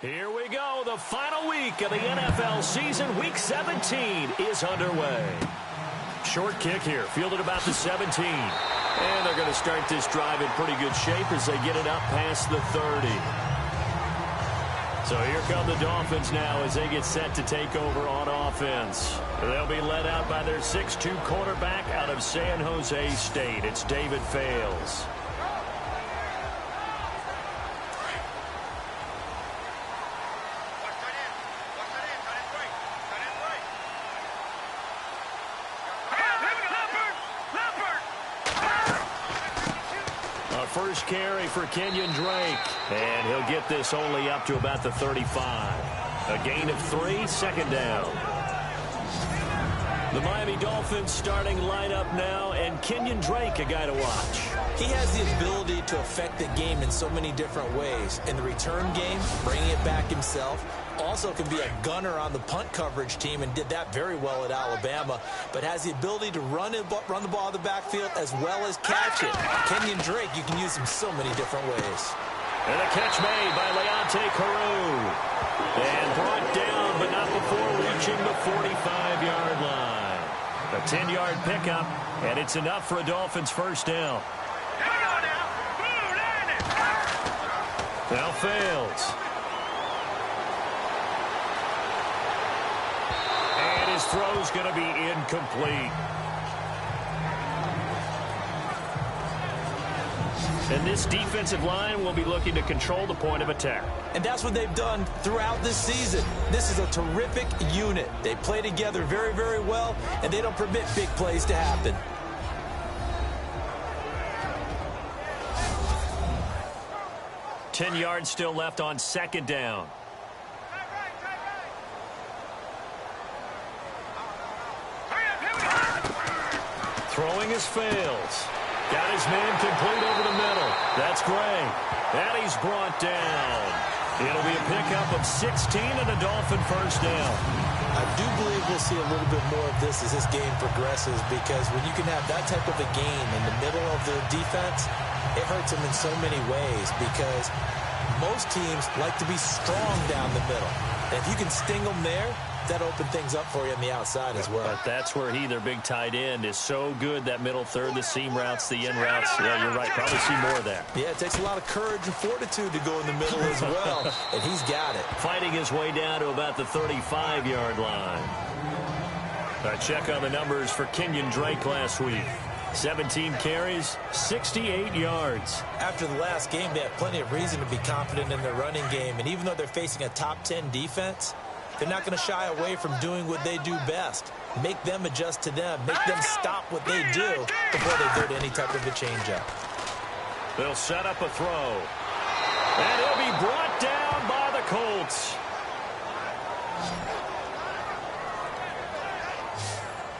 Here we go. The final week of the NFL season. Week 17 is underway. Short kick here, fielded about the 17. And they're going to start this drive in pretty good shape as they get it up past the 30. So here come the Dolphins now as they get set to take over on offense. They'll be led out by their 6'2 quarterback out of San Jose State. It's David Fales. First carry for Kenyon Drake, and he'll get this only up to about the 35. A gain of 3, second down. The Miami Dolphins starting lineup now, and Kenyon Drake, a guy to watch. He has the ability to affect the game in so many different ways. In the return game, bringing it back himself. Also can be a gunner on the punt coverage team and did that very well at Alabama, but has the ability to run the ball in the backfield as well as catch it. Kenyon Drake, you can use him so many different ways. And a catch made by Leonte Carroo. And brought down, but not before reaching the 45-yard line. A 10-yard pickup, and it's enough for a Dolphins first down. Now Fales. And his throw's going to be incomplete. And this defensive line will be looking to control the point of attack. And that's what they've done throughout this season. This is a terrific unit. They play together very, very well, and they don't permit big plays to happen. Yards still left on second down. Throwing his Fales. Got his man complete over the middle. That's great. And he's brought down. It'll be a pickup of 16 and a Dolphin first down. I do believe we'll see a little bit more of this as this game progresses, because when you can have that type of a gain in the middle of the defense, it hurts them in so many ways, because most teams like to be strong down the middle. And if you can sting them there, that opens things up for you on the outside as well. But that's where their big tight end, is so good, that middle third, the seam routes, the in routes. Yeah, you're right. Probably see more of that. Yeah, it takes a lot of courage and fortitude to go in the middle as well, and he's got it. Fighting his way down to about the 35-yard line. A check on the numbers for Kenyon Drake last week. 17 carries, 68 yards. After the last game, they have plenty of reason to be confident in their running game, and even though they're facing a top 10 defense, they're not going to shy away from doing what they do best. Make them adjust to them. Make them stop what they do before they go to any type of a change-up. They'll set up a throw. And he'll be brought down by the Colts.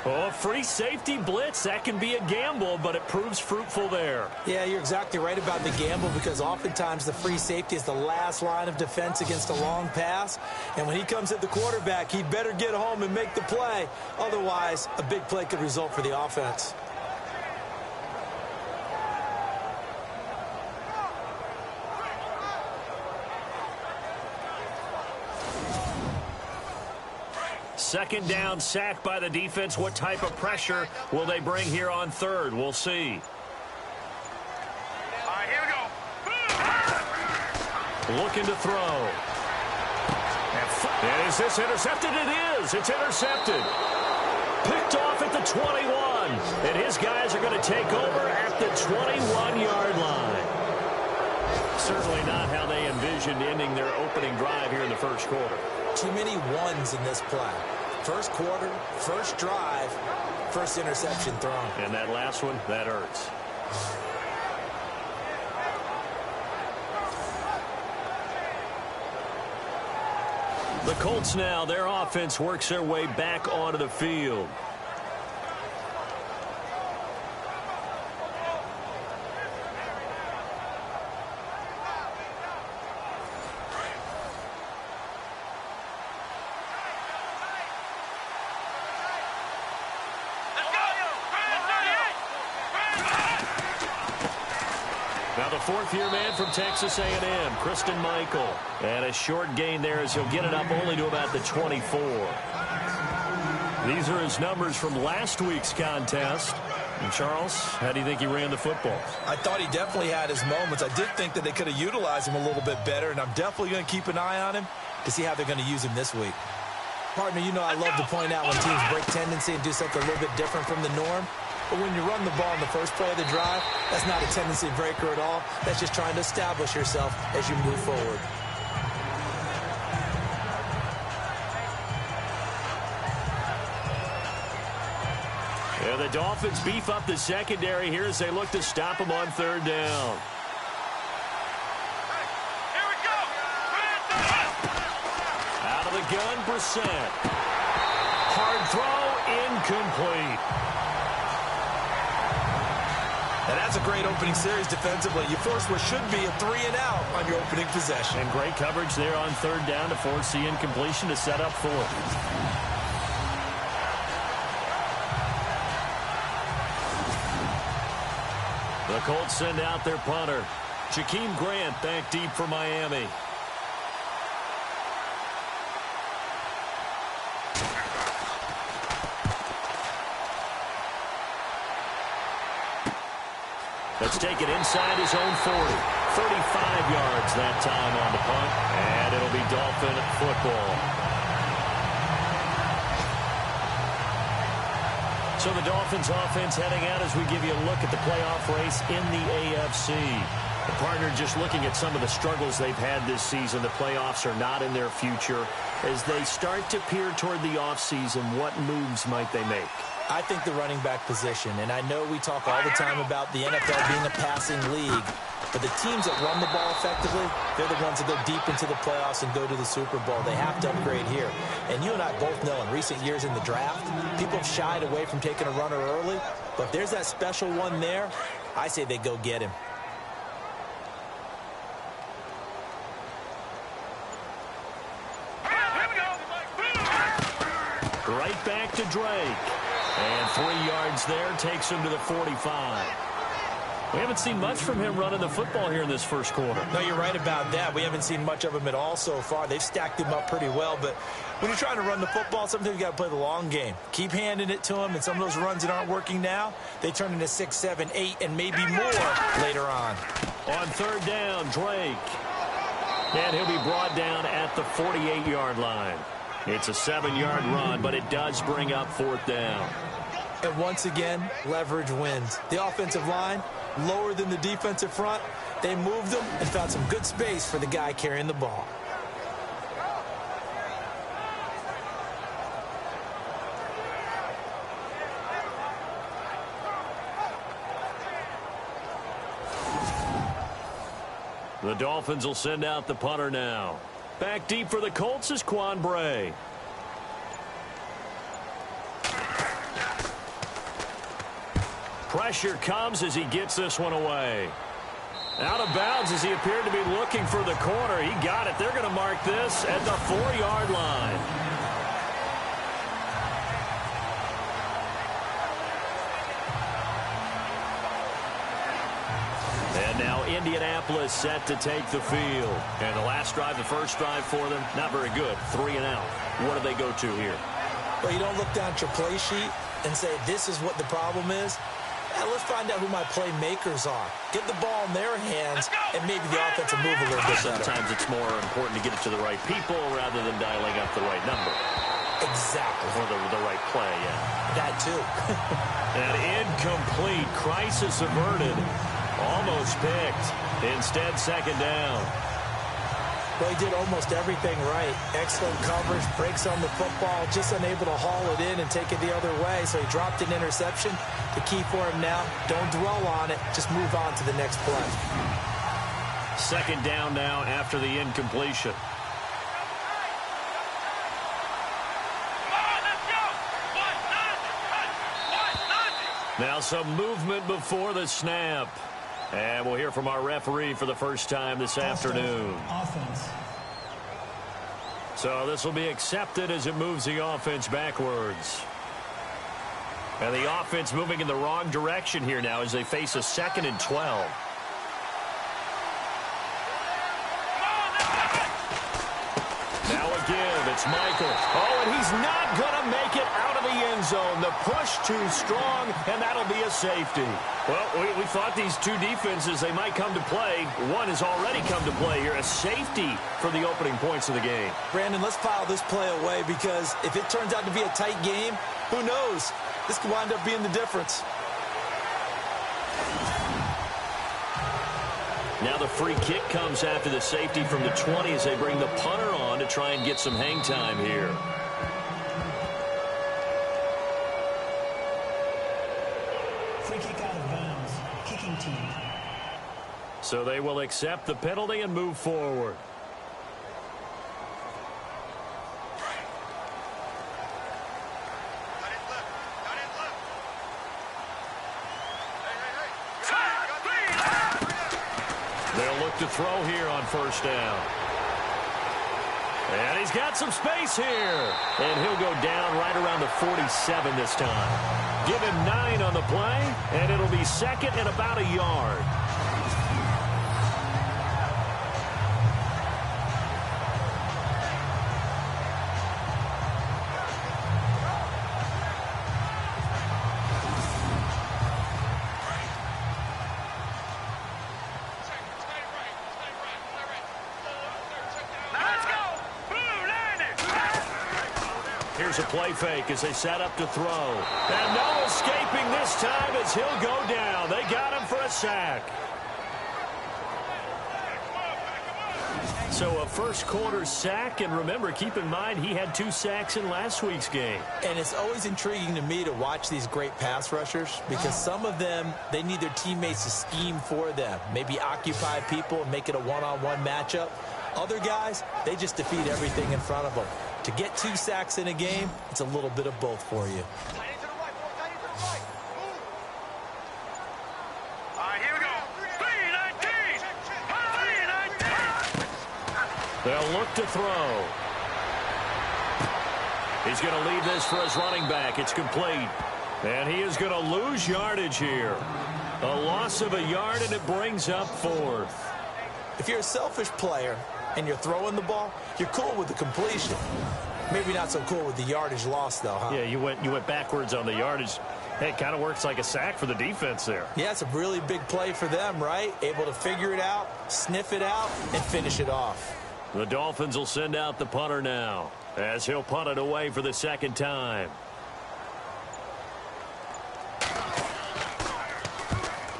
Oh, free safety blitz. That can be a gamble, but it proves fruitful there. Yeah, you're exactly right about the gamble, because oftentimes the free safety is the last line of defense against a long pass. And when he comes at the quarterback, he'd better get home and make the play. Otherwise, a big play could result for the offense. Second down, sack by the defense. What type of pressure will they bring here on third? We'll see. All right, here we go. Looking to throw. And is this intercepted? It is. It's intercepted. Picked off at the 21. And his guys are going to take over at the 21-yard line. Certainly not how they envisioned ending their opening drive here in the first quarter. Too many ones in this play. First quarter, first drive, first interception thrown. And that last one, that hurts. The Colts now, their offense works their way back onto the field. Now Now the fourth-year man from Texas A&M, Christine Michael. And a short gain there as he'll get it up only to about the 24. These are his numbers from last week's contest. And Charles, how do you think he ran the football? I thought he definitely had his moments. I did think that they could have utilized him a little bit better, and I'm definitely going to keep an eye on him to see how they're going to use him this week. Partner, you know I love to point out when teams break tendency and do something a little bit different from the norm. But when you run the ball in the first play of the drive, that's not a tendency breaker at all. That's just trying to establish yourself as you move forward. And the Dolphins beef up the secondary here as they look to stop him on third down. Out of the gun, Brissett. Hard throw, incomplete. And that's a great opening series defensively. You force what should be a 3-and-out on your opening possession. And great coverage there on third down to force the incompletion to set up fourth. The Colts send out their punter. Jakeem Grant back deep for Miami. Let's take it inside his own 40. 35 yards that time on the punt. And it'll be Dolphin football. So the Dolphins offense heading out as we give you a look at the playoff race in the AFC. The partner just looking at some of the struggles they've had this season. The playoffs are not in their future. As they start to peer toward the offseason, what moves might they make? I think the running back position, and I know we talk all the time about the NFL being a passing league, but the teams that run the ball effectively, they're the ones that go deep into the playoffs and go to the Super Bowl. They have to upgrade here. And you and I both know in recent years in the draft, people have shied away from taking a runner early, but if there's that special one there, I say they go get him. Right back to Drake. And 3 yards there takes him to the 45. We haven't seen much from him running the football here in this first quarter. No, you're right about that. We haven't seen much of him at all so far. They've stacked him up pretty well, but when you're trying to run the football, sometimes you got to play the long game. Keep handing it to him, and some of those runs that aren't working now, they turn into 6, 7, 8, and maybe more later on. On third down, Drake. And he'll be brought down at the 48-yard line. It's a 7-yard run, but it does bring up fourth down. And once again, leverage wins. The offensive line, lower than the defensive front. They moved them and found some good space for the guy carrying the ball. The Dolphins will send out the punter now. Back deep for the Colts is Quan Bray. Pressure comes as he gets this one away. Out of bounds as he appeared to be looking for the corner. He got it. They're going to mark this at the 4-yard line. And now Indianapolis set to take the field. And the last drive, the first drive for them, not very good. 3 and out. What do they go to here? Well, you don't look down at your play sheet and say, this is what the problem is. Let's find out who my playmakers are. Get the ball in their hands, and maybe the offense will move a little bit better. Sometimes it's more important to get it to the right people rather than dialing up the right number. Exactly. Or the right play, yeah. That too. An incomplete. Crisis averted. Almost picked. Instead, second down. Well, he did almost everything right. Excellent coverage, breaks on the football, just unable to haul it in and take it the other way. So he dropped an interception. The key for him now, don't dwell on it. Just move on to the next play. Second down now after the incompletion. Now some movement before the snap. And we'll hear from our referee for the first time this afternoon. Offense. So this will be accepted as it moves the offense backwards. And the offense moving in the wrong direction here now as they face a 2nd and 12. It's Michael. Oh, and he's not going to make it out of the end zone. The push too strong, and that'll be a safety. Well, we thought these two defenses, they might come to play. One has already come to play here. A safety for the opening points of the game. Brandon, let's file this play away because if it turns out to be a tight game, who knows? This could wind up being the difference. Now the free kick comes after the safety from the 20 as they bring the punter on to try and get some hang time here. Free kick out of bounds. Kicking team. So they will accept the penalty and move forward. They'll look to throw here on first down. And he's got some space here. And he'll go down right around the 47 this time. Give him 9 on the play, and it'll be second and about a yard. Here's a play fake as they set up to throw. And no escaping this time as he'll go down. They got him for a sack. So a first quarter sack, and remember, keep in mind he had 2 sacks in last week's game. And it's always intriguing to me to watch these great pass rushers because some of them, they need their teammates to scheme for them. Maybe occupy people and make it a one-on-one matchup. Other guys, they just defeat everything in front of them. To get 2 sacks in a game, it's a little bit of both for you. They'll look to throw. He's going to leave this for his running back. It's complete. And he is going to lose yardage here. A loss of a yard, and it brings up 4th. If you're a selfish player and you're throwing the ball, you're cool with the completion. Maybe not so cool with the yardage loss, though, huh? Yeah, you went backwards on the yardage. Hey, it kind of works like a sack for the defense there. Yeah, it's a really big play for them, right? Able to figure it out, sniff it out, and finish it off. The Dolphins will send out the punter now as he'll punt it away for the second time.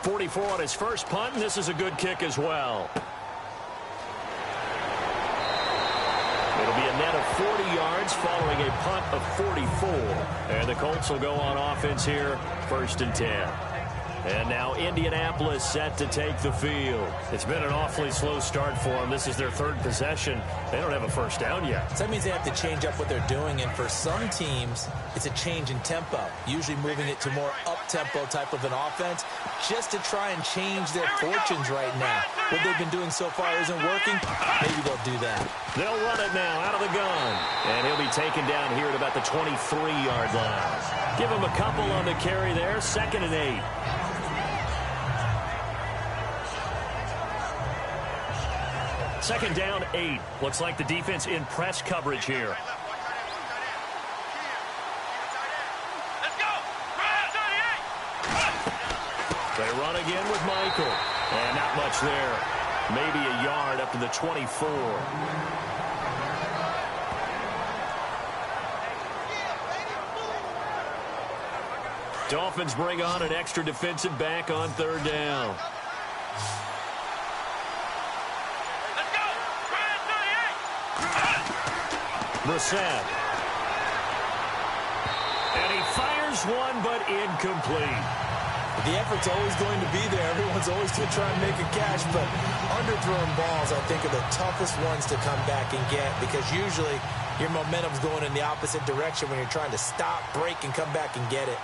44 on his first punt, and this is a good kick as well. It'll be a net of 40 yards following a punt of 44. And the Colts will go on offense here, 1st and 10. And now Indianapolis set to take the field. It's been an awfully slow start for them. This is their 3rd possession. They don't have a first down yet. So that means they have to change up what they're doing. And for some teams, it's a change in tempo, usually moving it to more up-tempo type of an offense just to try and change their fortunes right now. What they've been doing so far isn't working. Maybe they'll do that. They'll run it now out of the gun. And he'll be taken down here at about the 23-yard line. Give him a couple on the carry there, 2nd and 8. Second down, 8. Looks like the defense in press coverage here. They run again with Michael. And not much there. Maybe a yard up to the 24. Dolphins bring on an extra defensive back on 3rd down. Brissett. And he fires one, but incomplete. The effort's always going to be there. Everyone's always going to try and make a catch, but underthrown balls, I think, are the toughest ones to come back and get because usually your momentum's going in the opposite direction when you're trying to stop, break, and come back and get it.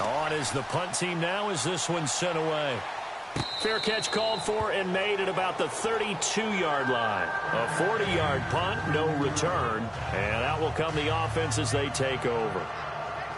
On is the punt team now as this one's sent away. Fair catch called for and made at about the 32-yard line. A 40-yard punt, no return. And out will come the offense as they take over.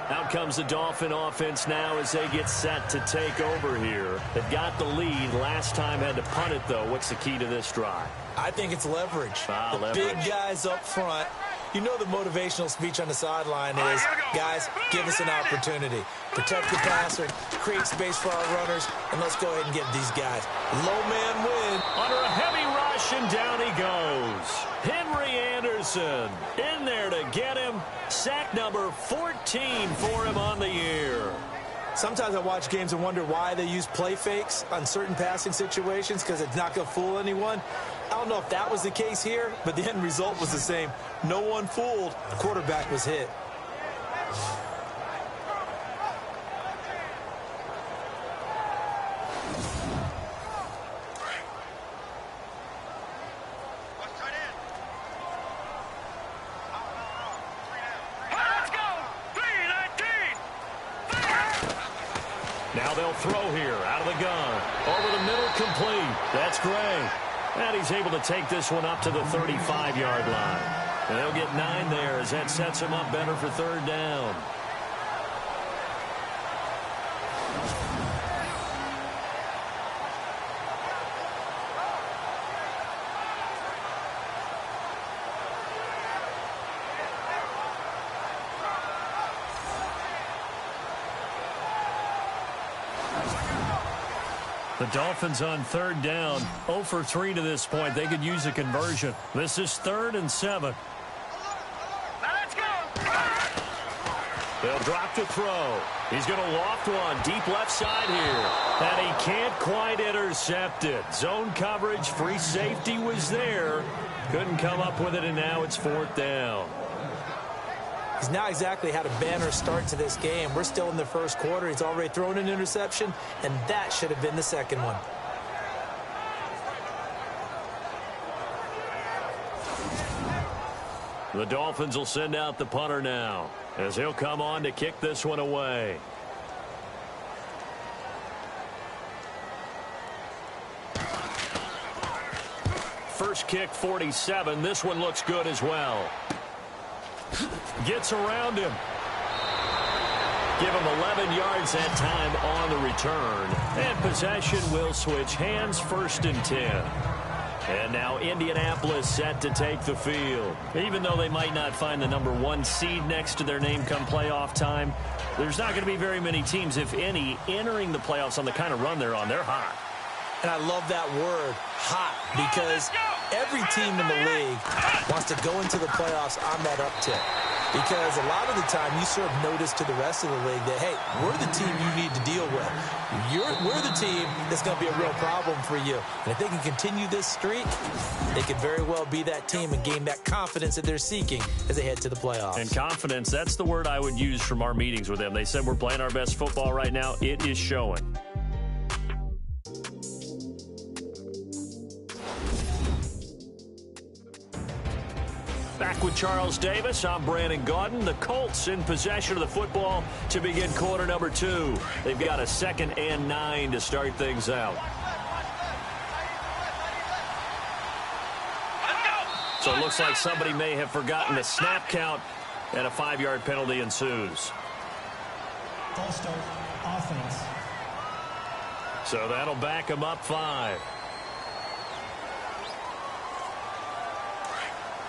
Out comes the Dolphin offense now as they get set to take over here. They've got the lead. Last time had to punt it, though. What's the key to this drive? I think it's leverage. The big guys up front. You know the motivational speech on the sideline is, guys, give us an opportunity. Protect the passer, create space for our runners, and let's go ahead and get these guys. Low man win. Under a heavy rush, and down he goes. Henry Anderson in there to get him. Sack number 14 for him on the year. Sometimes I watch games and wonder why they use play fakes on certain passing situations because it's not going to fool anyone. I don't know if that was the case here, but the end result was the same. No one fooled. The quarterback was hit. Now they'll throw here out of the gun. Over the middle, complete. That's Gray. And he's able to take this one up to the 35-yard line. And they'll get 9 there as that sets him up better for third down. The Dolphins on third down, 0 for 3 to this point. They could use a conversion. This is 3rd and 7. Let's go. They'll drop to throw. He's going to loft one deep left side here. And he can't quite intercept it. Zone coverage, free safety was there. Couldn't come up with it, and now it's 4th down. He's not exactly had a banner start to this game. We're still in the first quarter. He's already thrown an interception, and that should have been the second one. The Dolphins will send out the punter now as he'll come on to kick this one away. First kick, 47. This one looks good as well. Gets around him. Give him 11 yards that time on the return. And possession will switch hands, 1st and 10. And now Indianapolis set to take the field. Even though they might not find the number 1 seed next to their name come playoff time, there's not going to be very many teams, if any, entering the playoffs on the kind of run they're on. They're hot. And I love that word, hot, because every team in the league wants to go into the playoffs on that uptick. Because a lot of the time you serve notice to the rest of the league that, hey, we're the team you need to deal with. We're the team that's going to be a real problem for you. And if they can continue this streak, they could very well be that team and gain that confidence that they're seeking as they head to the playoffs. And confidence, that's the word I would use from our meetings with them. They said we're playing our best football right now. It is showing. Back with Charles Davis, I'm Brandon Gaudin. The Colts in possession of the football to begin quarter number 2. They've got a 2nd and 9 to start things out. So it looks like somebody may have forgotten the snap count, and a 5-yard penalty ensues. False start, offense. So that'll back them up 5.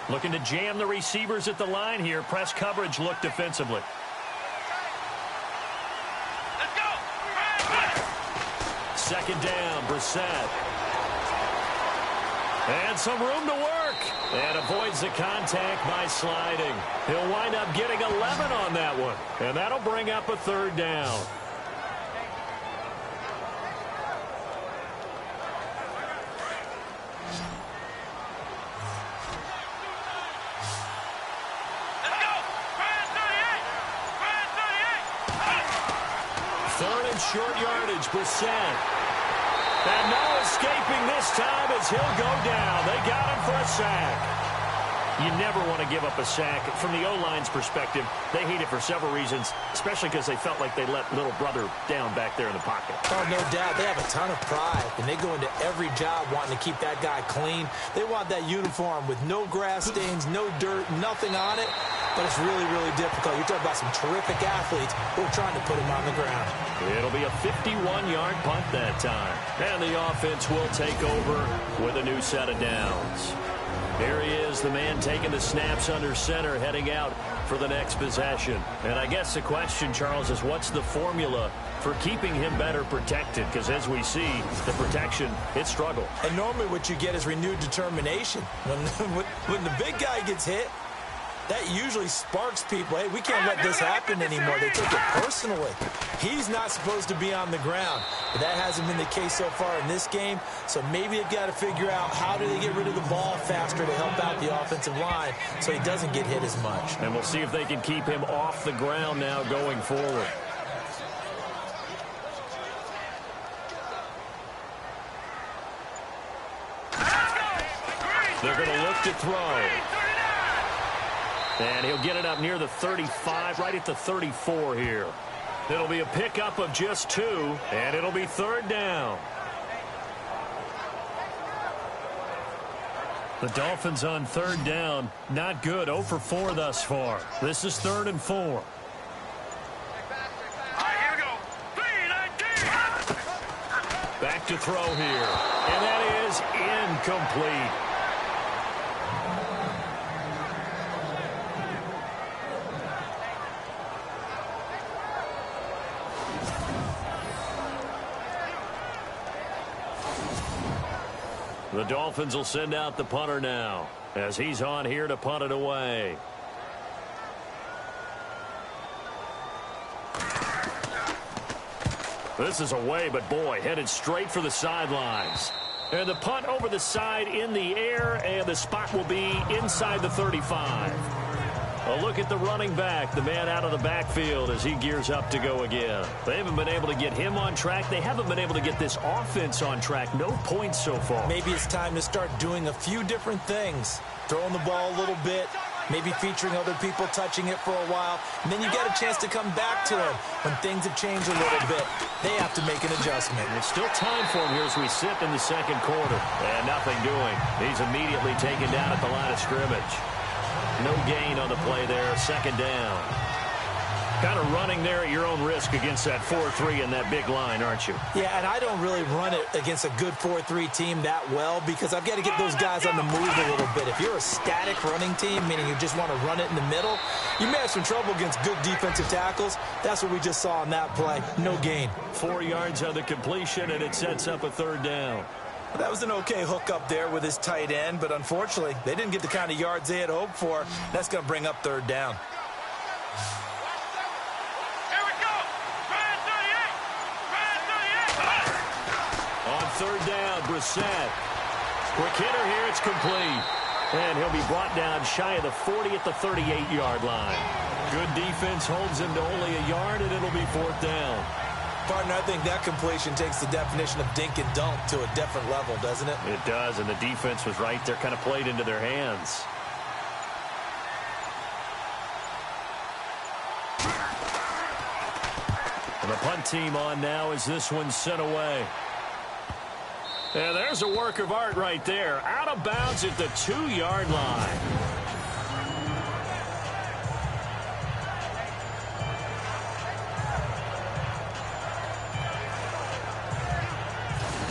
Looking to jam the receivers at the line here. Press coverage look defensively. Let's go. 2nd down, Brissett. And some room to work. And avoids the contact by sliding. He'll wind up getting 11 on that one. And that'll bring up a 3rd down. Short yardage, Brissett. And no escaping this time as he'll go down. They got him for a sack. You never want to give up a sack. From the O-line's perspective, they hate it for several reasons, especially because they felt like they let little brother down back there in the pocket. Oh, no doubt. They have a ton of pride, and they go into every job wanting to keep that guy clean. They want that uniform with no grass stains, no dirt, nothing on it. but it's really, really difficult. You're talking about some terrific athletes who are trying to put him on the ground. It'll be a 51-yard punt that time. And the offense will take over with a new set of downs. Here he is, the man taking the snaps under center, heading out for the next possession. And I guess the question, Charles, is what's the formula for keeping him better protected? Because as we see, the protection, it struggled. And normally what you get is renewed determination. When the big guy gets hit, that usually sparks people. Hey, we can't let this happen anymore. They take it personally. He's not supposed to be on the ground, but that hasn't been the case so far in this game. So maybe they've got to figure out how do they get rid of the ball faster to help out the offensive line so he doesn't get hit as much. And we'll see if they can keep him off the ground now going forward. They're going to look to throw. And he'll get it up near the 35, right at the 34 here. It'll be a pickup of just 2, and it'll be 3rd down. The Dolphins on 3rd down, not good, 0 for 4 thus far. This is 3rd and 4. All right, here we go. 3-19. Back to throw here, and that is incomplete. The Dolphins will send out the punter now as he's on here to punt it away. This is away, but boy, headed straight for the sidelines. And the punt over the side in the air, and the spot will be inside the 35. A look at the running back, the man out of the backfield as he gears up to go again. They haven't been able to get him on track. They haven't been able to get this offense on track. No points so far. Maybe it's time to start doing a few different things. Throwing the ball a little bit, maybe featuring other people touching it for a while, and then you get a chance to come back to him when things have changed a little bit. They have to make an adjustment. There's still time for him here as we sit in the second quarter. And nothing doing. He's immediately taken down at the line of scrimmage. No gain on the play there, 2nd down. Kind of running there at your own risk against that 4-3 and that big line, aren't you? Yeah, and I don't really run it against a good 4-3 team that well because I've got to get those guys on the move a little bit. If you're a static running team, meaning you just want to run it in the middle, you may have some trouble against good defensive tackles. That's what we just saw on that play. No gain. 4 yards on the completion, and it sets up a 3rd down. Well, that was an okay hook up there with his tight end, but unfortunately, they didn't get the kind of yards they had hoped for. That's going to bring up 3rd down. Here we go. Ryan 38. On 3rd down, Brissett. Quick hitter here, it's complete. And he'll be brought down shy of the 40 at the 38-yard line. Good defense holds him to only a yard, and it'll be 4th down. Partner, I think that completion takes the definition of dink and dunk to a different level, doesn't it? It does, and the defense was right there, kind of played into their hands. And the punt team on now as this one's sent away. And there's a work of art right there. Out of bounds at the 2-yard line.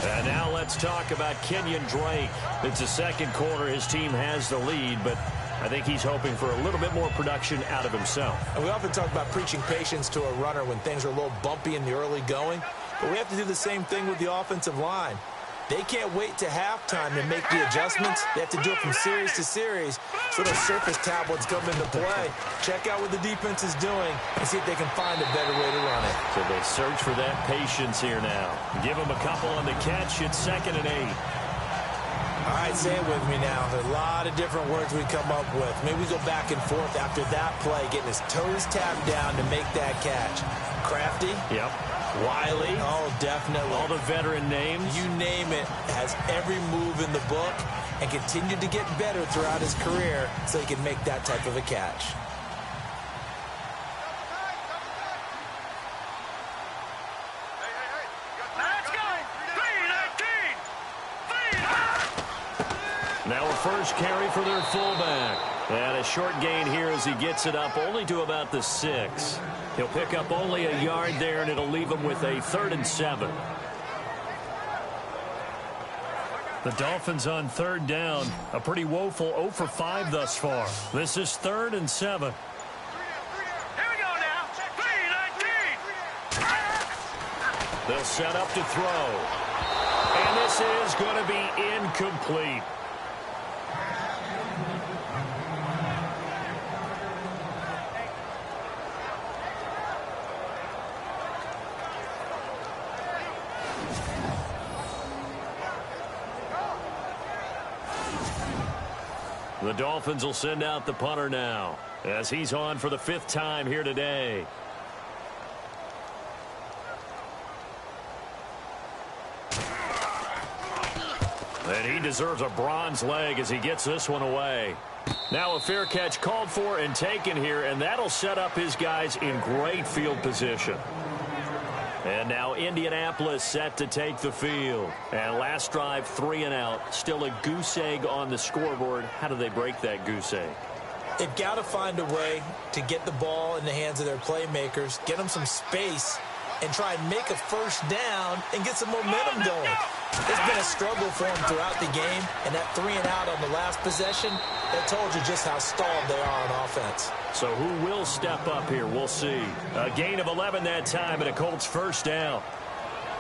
And now let's talk about Kenyon Drake. It's the second quarter. His team has the lead, but I think he's hoping for a little bit more production out of himself. And we often talk about preaching patience to a runner when things are a little bumpy in the early going, but we have to do the same thing with the offensive line. They can't wait to halftime to make the adjustments. They have to do it from series to series so those surface tablets come into play. Check out what the defense is doing and see if they can find a better way to run it. So they search for that patience here now. Give them a couple on the catch. It's 2nd and 8. All right, say it with me now. There's a lot of different words we come up with. Maybe we go back and forth after that play, getting his toes tapped down to make that catch. Crafty? Yep. Wiley? Oh, definitely. All the veteran names? You name it. Has every move in the book and continued to get better throughout his career so he can make that type of a catch. Let's go. 3-19. Now a first carry for their fullback. And a short gain here as he gets it up only to about the 6. He'll pick up only a yard there, and it'll leave him with a 3rd and 7. The Dolphins on 3rd down. A pretty woeful 0 for 5 thus far. This is 3rd and 7. Here we go now. 3-19. They'll set up to throw. And this is going to be incomplete. The Dolphins will send out the punter now as he's on for the 5th time here today. And he deserves a bronze leg as he gets this one away. Now a fair catch called for and taken here, and that'll set up his guys in great field position. And now Indianapolis set to take the field. And last drive, 3 and out. Still a goose egg on the scoreboard. How do they break that goose egg? They've got to find a way to get the ball in the hands of their playmakers, get them some space, and try and make a first down and get some momentum going. It's been a struggle for them throughout the game, and that 3 and out on the last possession, that told you just how stalled they are on offense. So who will step up here? We'll see. A gain of 11 that time and a Colts first down.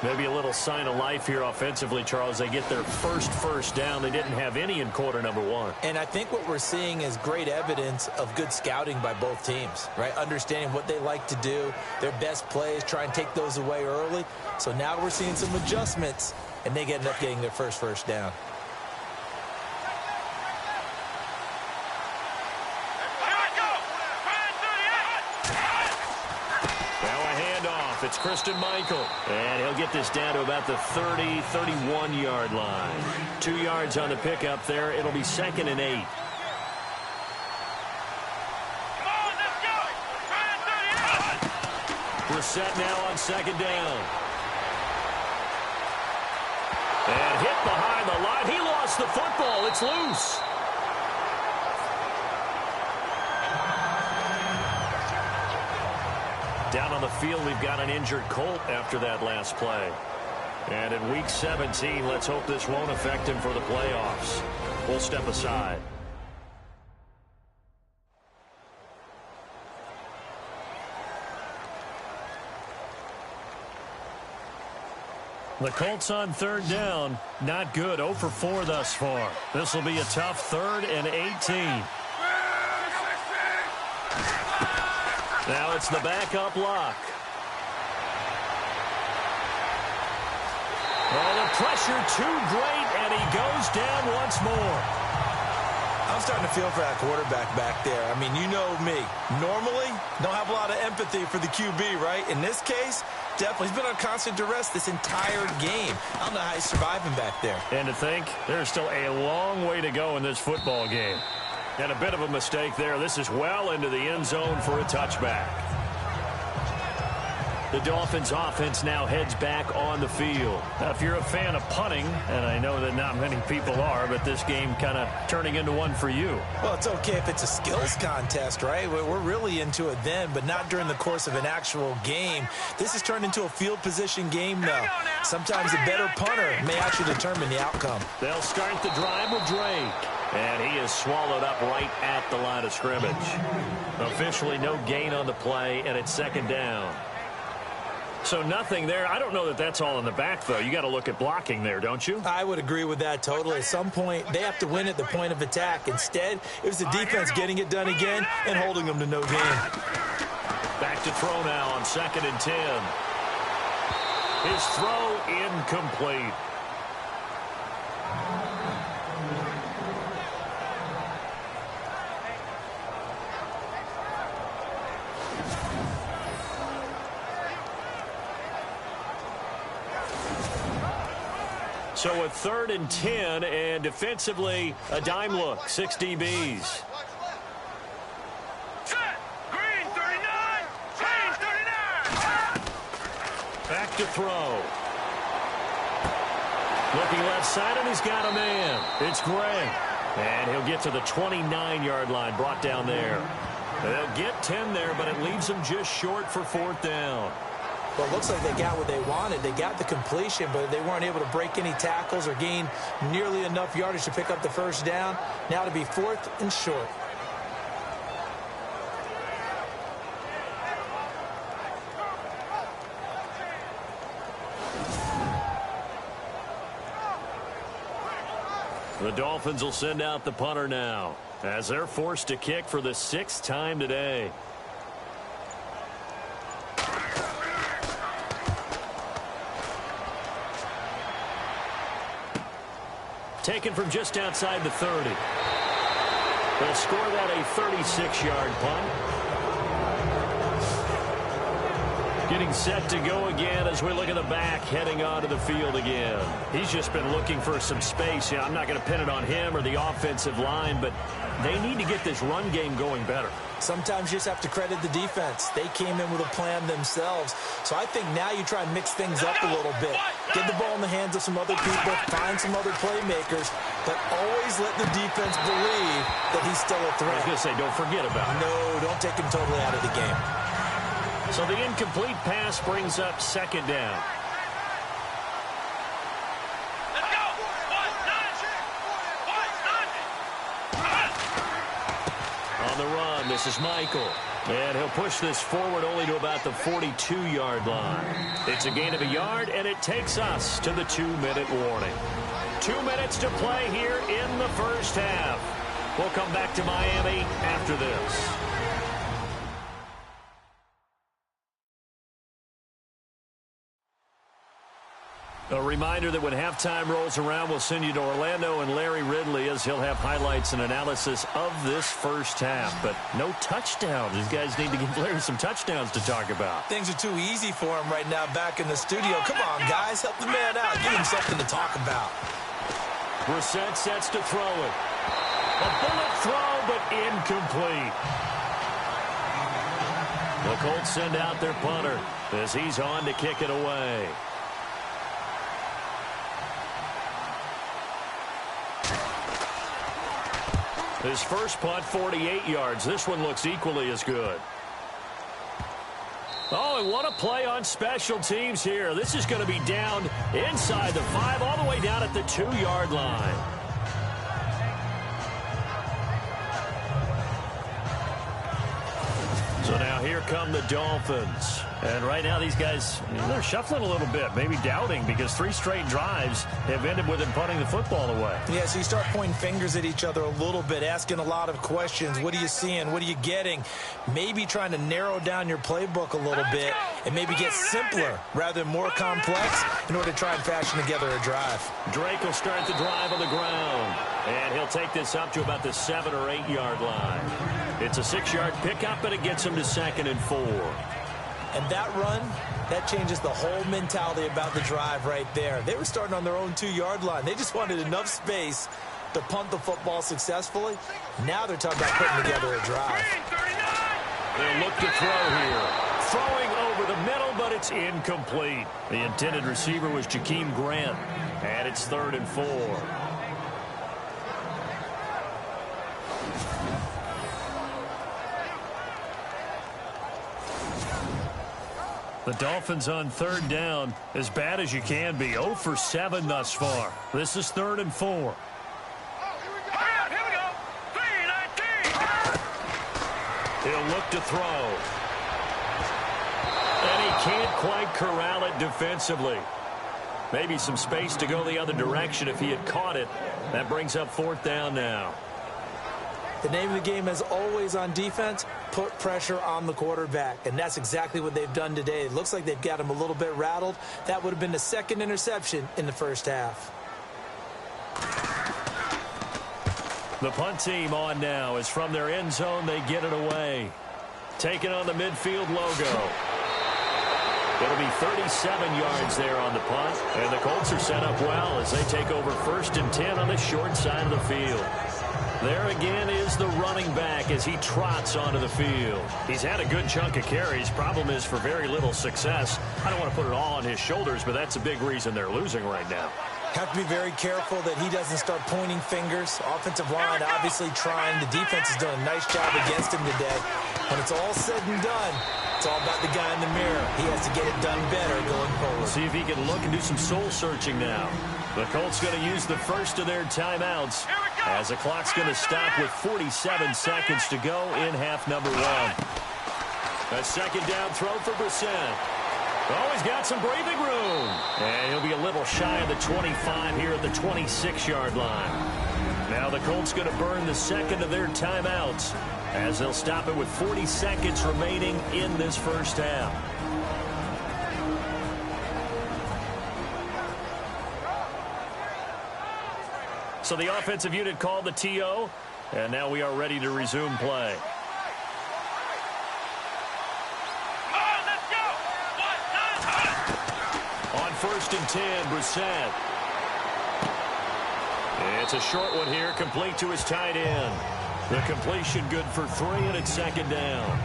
Maybe a little sign of life here offensively, Charles. They get their first down. They didn't have any in quarter number 1. And I think what we're seeing is great evidence of good scouting by both teams, right? Understanding what they like to do, their best plays, try and take those away early. So now we're seeing some adjustments, and they end up getting their first down. It's Christian Michael, and he'll get this down to about the 30, 31-yard line. 2 yards on the pickup there. It'll be 2nd and 8. Come on, let's go. 38. We're set now on 2nd down. And hit behind the line. He lost the football. It's loose. Down on the field, we've got an injured Colt after that last play. And in Week 17, let's hope this won't affect him for the playoffs. We'll step aside. The Colts on 3rd down. Not good. 0 for 4 thus far. This will be a tough 3rd and 18. Now it's the backup lock. Oh, the pressure too great, and he goes down once more. I'm starting to feel for that quarterback back there. I mean, you know me. Normally, don't have a lot of empathy for the QB, right? In this case, definitely. He's been on constant duress this entire game. I don't know how he's surviving back there. And to think, there's still a long way to go in this football game. And a bit of a mistake there. This is well into the end zone for a touchback. The Dolphins offense now heads back on the field. Now, if you're a fan of punting, and I know that not many people are, but this game kind of turning into one for you. Well, it's okay if it's a skills contest, right? We're really into it then, but not during the course of an actual game. This has turned into a field position game now. Sometimes a better punter may actually determine the outcome. They'll start the drive with Drake. And he is swallowed up right at the line of scrimmage. Officially no gain on the play, and it's 2nd down. So nothing there. I don't know that that's all in the back, though. You got to look at blocking there, don't you? I would agree with that totally. At some point, they have to win at the point of attack. Instead, it was the defense getting it done again and holding them to no gain. Back to throw now on 2nd and 10. His throw incomplete. So a 3rd and 10, and defensively, a dime look, 6 DBs. Set. Green 39. Green 39. Back to throw. Looking left side, and he's got a man. It's Gray. And he'll get to the 29-yard line, brought down there. They'll get 10 there, but it leaves them just short for 4th down. Well, it looks like they got what they wanted. They got the completion, but they weren't able to break any tackles or gain nearly enough yardage to pick up the first down. Now to be 4th and short. The Dolphins will send out the punter now as they're forced to kick for the 6th time today. Taken from just outside the 30. They'll score that a 36-yard punt. Getting set to go again as we look at the back heading onto the field again. He's just been looking for some space. I'm not going to pin it on him or the offensive line, but they need to get this run game going better. Sometimes you just have to credit the defense. They came in with a plan themselves. So I think now you try and mix things up a little bit. Get the ball in the hands of some other people, find some other playmakers, but always let the defense believe that he's still a threat. I was going to say, don't forget about it. No, don't take him totally out of the game. So the incomplete pass brings up 2nd down. Let's go. On the run, this is Michael. And he'll push this forward only to about the 42-yard line. It's a gain of a yard, and it takes us to the 2-minute warning. 2 minutes to play here in the first half. We'll come back to Miami after this. A reminder that when halftime rolls around, we'll send you to Orlando and Larry Ridley as he'll have highlights and analysis of this first half. But no touchdowns. These guys need to give Larry some touchdowns to talk about. Things are too easy for him right now back in the studio. Come on, guys. Help the man out. Give him something to talk about. Brissett sets to throw it. A bullet throw, but incomplete. The Colts send out their punter as he's on to kick it away. His first punt, 48 yards. This one looks equally as good. Oh, and what a play on special teams here. This is going to be down inside the 5, all the way down at the 2-yard line. So now here come the Dolphins. And right now these guys, they're shuffling a little bit, maybe doubting, because 3 straight drives have ended with them punting the football away. Yeah, so you start pointing fingers at each other a little bit, asking a lot of questions. What are you seeing? What are you getting? Maybe trying to narrow down your playbook a little bit and maybe get simpler rather than more complex in order to try and fashion together a drive. Drake will start the drive on the ground. And he'll take this up to about the 7 or 8 yard line. It's a 6-yard pickup, and it gets him to 2nd and 4. And that run, that changes the whole mentality about the drive right there. They were starting on their own 2-yard line. They just wanted enough space to punt the football successfully. Now they're talking about putting together a drive. They'll look to throw here. Throwing over the middle, but it's incomplete. The intended receiver was Jakeem Grant. And it's 3rd and 4. The Dolphins on 3rd down, as bad as you can be. 0 for 7 thus far. This is 3rd and 4. Here we go. 3-19. He'll look to throw. And he can't quite corral it defensively. Maybe some space to go the other direction if he had caught it. That brings up 4th down now. The name of the game, as always on defense, put pressure on the quarterback. And that's exactly what they've done today. It looks like they've got him a little bit rattled. That would have been the 2nd interception in the first half. The punt team on now is from their end zone. They get it away. Taking on the midfield logo. It'll be 37 yards there on the punt. And the Colts are set up well as they take over 1st and 10 on the short side of the field. There again is the running back as he trots onto the field. He's had a good chunk of carries. Problem is for very little success. I don't want to put it all on his shoulders, but that's a big reason they're losing right now. Have to be very careful that he doesn't start pointing fingers. Offensive line obviously trying. The defense has done a nice job against him today. When it's all said and done, it's all about the guy in the mirror. He has to get it done better going forward. See if he can look and do some soul searching now. The Colts going to use the first of their timeouts as the clock's going to stop with 47 seconds to go in half number one. A second down throw for Brissett. Oh, he's got some breathing room. And he'll be a little shy of the 25 here at the 26-yard line. Now the Colts going to burn the second of their timeouts as they'll stop it with 40 seconds remaining in this first half. So the offensive unit called the TO, and now we are ready to resume play. On 1st and 10, Brissett. It's a short one here, complete to his tight end. The completion good for 3, and it's second down.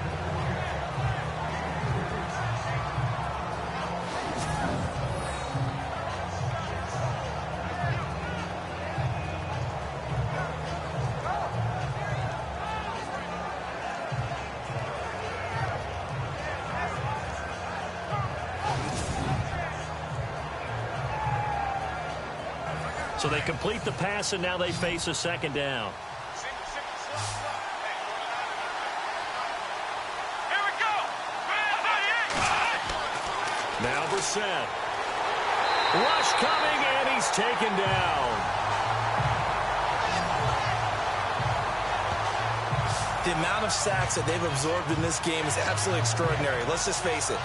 So they complete the pass, and now they face a second down. Here we go. Now Brissett. Rush coming, and he's taken down. The amount of sacks that they've absorbed in this game is absolutely extraordinary. Let's just face it.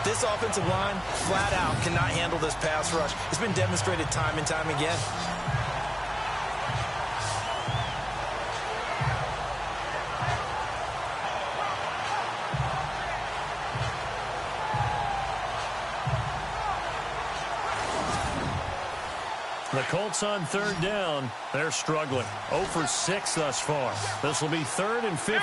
This offensive line, flat out, cannot handle this pass rush. It's been demonstrated time and time again. The Colts on 3rd down. They're struggling. 0 for 6 thus far. This will be 3rd and 15.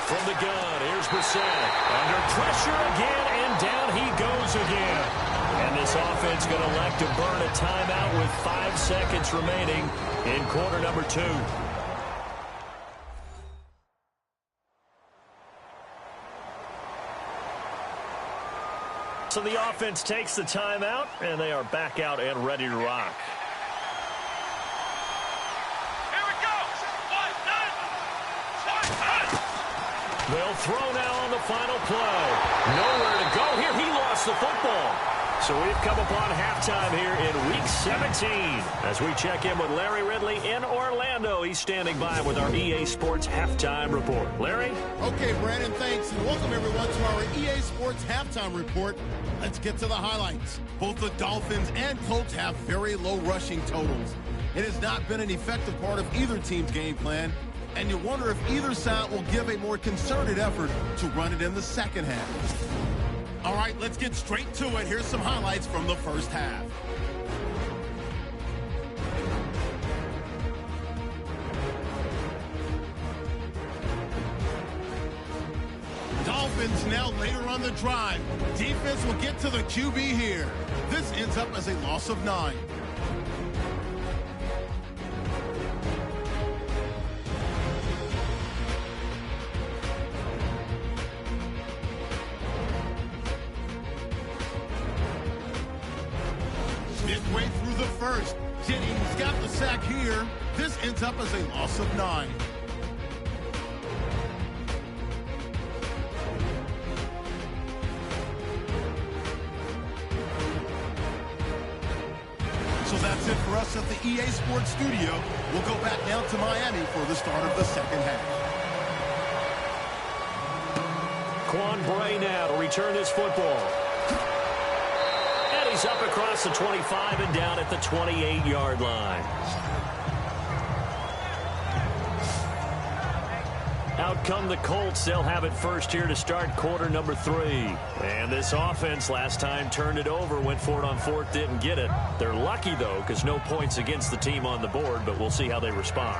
From the gun, here's Brissett. Under pressure again, and down he goes again. And this offense going to elect to burn a timeout with 5 seconds remaining in quarter number 2. So the offense takes the timeout, and they are back out and ready to rock. Here we go. They'll throw now on the final play. Nowhere to go here. He lost the football. So we've come upon halftime here in Week 17. As we check in with Larry Ridley in Orlando. He's standing by with our EA Sports Halftime Report. Larry? Okay, Brandon, thanks. And welcome, everyone, to our EA Sports Halftime Report. Let's get to the highlights. Both the Dolphins and Colts have very low rushing totals. It has not been an effective part of either team's game plan, and you wonder if either side will give a more concerted effort to run it in the second half. All right, let's get straight to it. Here's some highlights from the first half. Dolphins now later on the drive. Defense will get to the QB here. This ends up as a loss of 9. Midway through the first, Jennings got the sack here. This ends up as a loss of 9. So that's it for us at the EA Sports Studio. We'll go back now to Miami for the start of the second half. Quan Bray now to return this football. And he's up across the 25 and down at the 28-yard line. Out come the Colts. They'll have it first here to start quarter number 3. And this offense last time turned it over, went for it on 4th, didn't get it. They're lucky, though, because no points against the team on the board, but we'll see how they respond.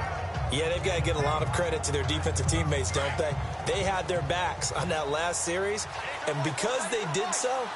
Yeah, they've got to get a lot of credit to their defensive teammates, don't they? They had their backs on that last series, and because they did so,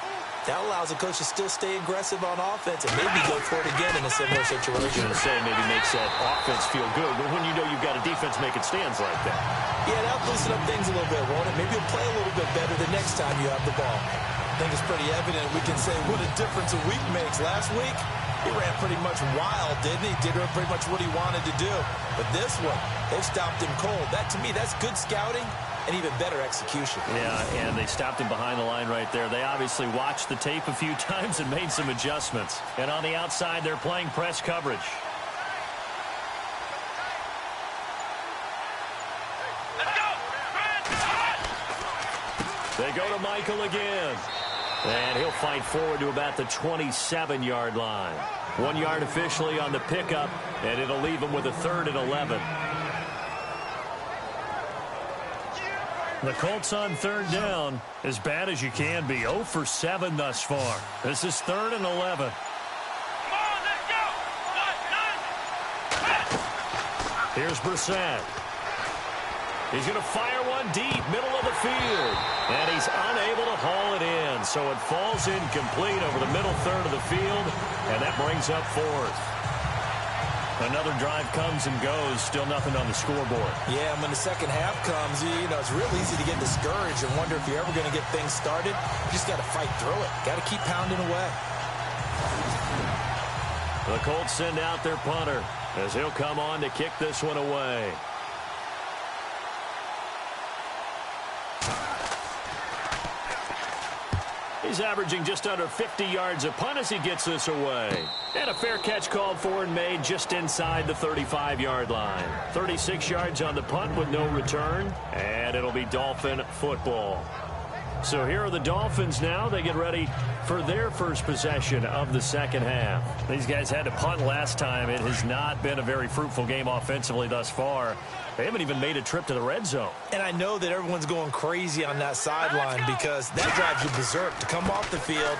That allows the coach to still stay aggressive on offense and maybe go for it again in a similar situation. I was going to say maybe makes that offense feel good, but when you know you've got a defense making stands like that. Yeah, that'll loosen up things a little bit, won't it? Maybe you'll play a little bit better the next time you have the ball. I think it's pretty evident. We can say what a difference a week makes. Last week, he ran pretty much wild, didn't he? Did pretty much what he wanted to do. But this one, they stopped him cold. That, to me, that's good scouting and even better execution. Yeah, and they stopped him behind the line right there. They obviously watched the tape a few times and made some adjustments. And on the outside, they're playing press coverage. They go to Michael again. And he'll fight forward to about the 27-yard line. 1 yard officially on the pickup, and it'll leave him with a 3rd and 11. The Colts on 3rd down, as bad as you can be. 0 for 7 thus far. This is 3rd and 11. Here's Brissett. He's going to fire one deep, middle of the field. And he's unable to haul it in. So it falls incomplete over the middle third of the field. And that brings up 4th. Another drive comes and goes. Still nothing on the scoreboard. Yeah, when the second half comes, you know, it's real easy to get discouraged and wonder if you're ever going to get things started. You just got to fight through it. Got to keep pounding away. The Colts send out their punter as he'll come on to kick this one away. He's averaging just under 50 yards a punt as he gets this away. And a fair catch called for and made just inside the 35-yard line. 36 yards on the punt with no return. And it'll be Dolphin football. So here are the Dolphins now. They get ready for their first possession of the second half. These guys had to punt last time. It has not been a very fruitful game offensively thus far. They haven't even made a trip to the red zone. And I know that everyone's going crazy on that sideline because that drives you berserk to come off the field,